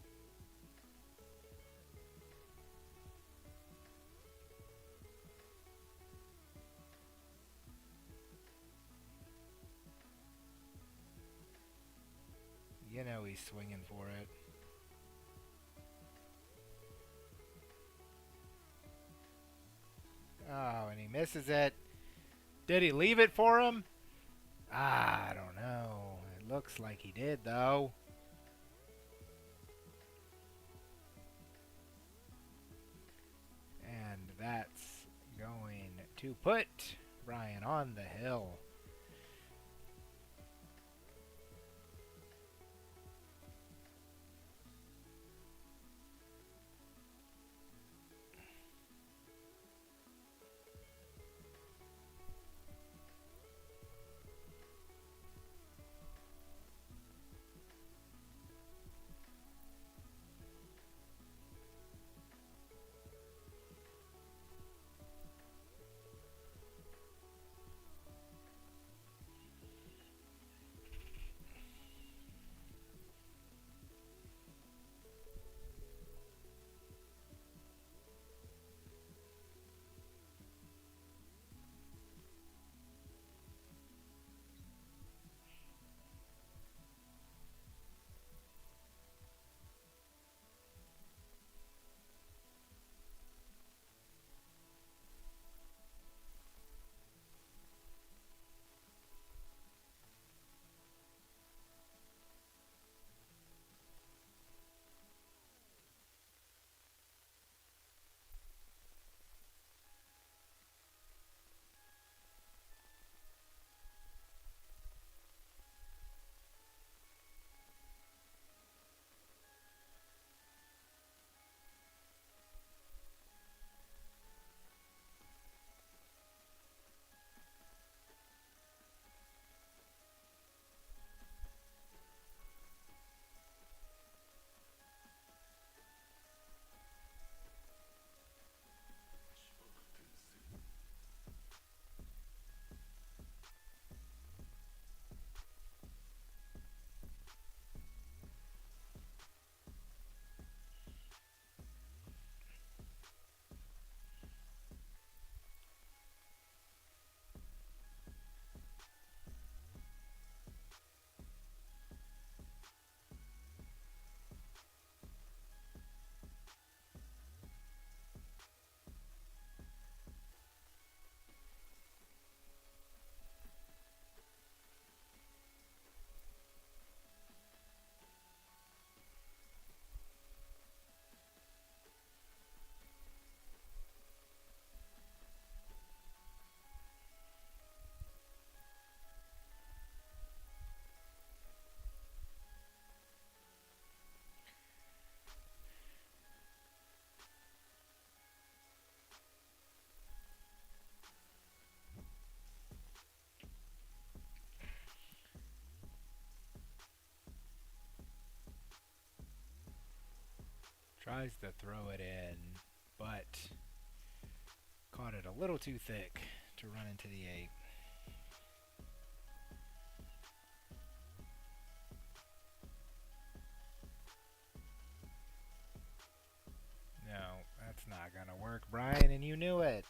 You know he's swinging for it. this is it. Did he leave it for him? I don't know. It looks like he did, though. And that's going to put Brayan on the hill. Tries to throw it in, but caught it a little too thick to run into the 8. No, that's not gonna work, Brayan, and you knew it.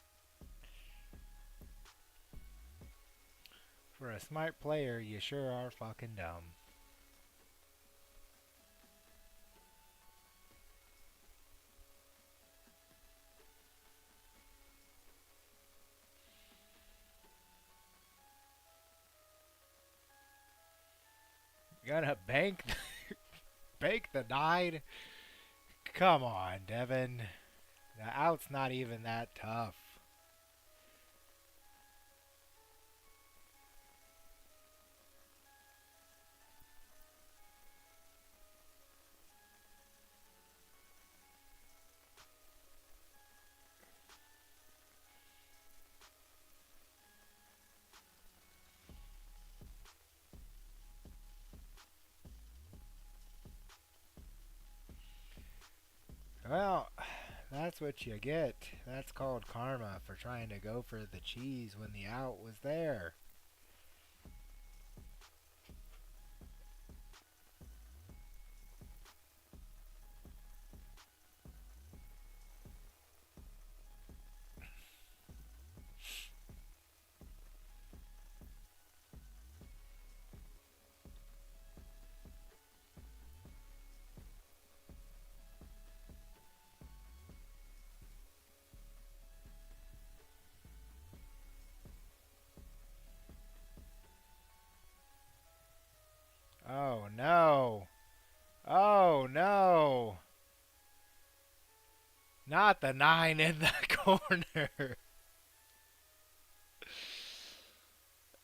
For a smart player, you sure are fucking dumb. You gonna bank the 9? Come on, Devin. The out's not even that tough. Well, that's what you get. That's called karma for trying to go for the cheese when the out was there. Not the 9 in the corner.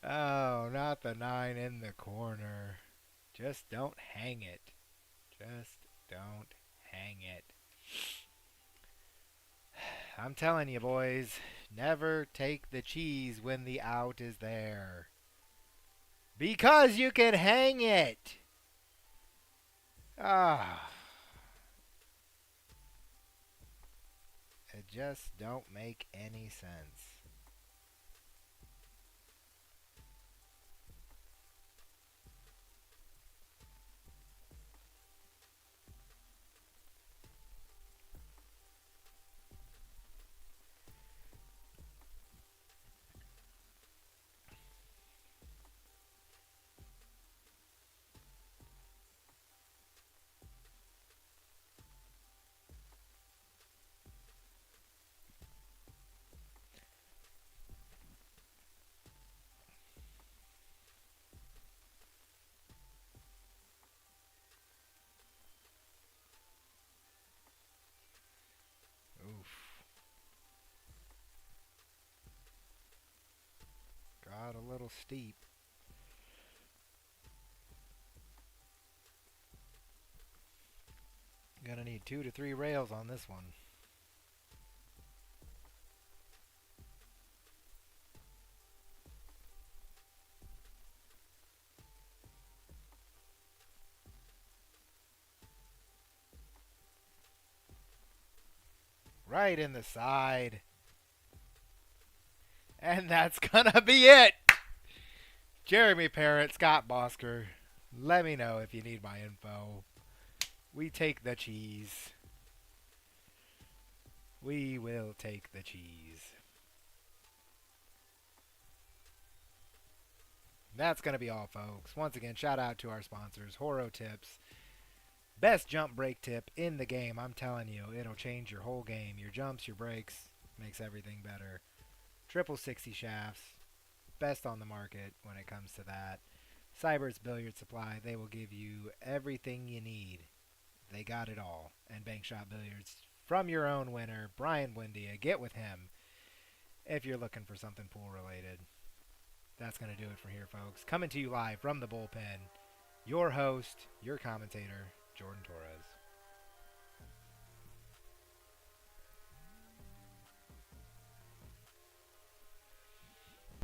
Oh, not the 9 in the corner. Just don't hang it. Just don't hang it. I'm telling you, boys, never take the cheese when the out is there. Because you can hang it. Ah, it just don't make any sense. Oof. Got a little steep. Gonna need 2 to 3 rails on this one. Right in the side. And that's gonna be it. Jeremy Parrott, Scott Bosker. Let me know if you need my info. We take the cheese. We will take the cheese. That's going to be all, folks. Once again, shout out to our sponsors, Horo Tips. Best jump brake tip in the game. I'm telling you, it'll change your whole game. Your jumps, your brakes, makes everything better. Triple 60 shafts. Best on the market when it comes to that. Cyber's Billiard Supply. They will give you everything you need. They got it all. And Bank Shot Billiards from your own winner, Brian Buendia. Get with him if you're looking for something pool related. That's going to do it for here, folks. Coming to you live from the bullpen, your host, your commentator, Jordan Torres.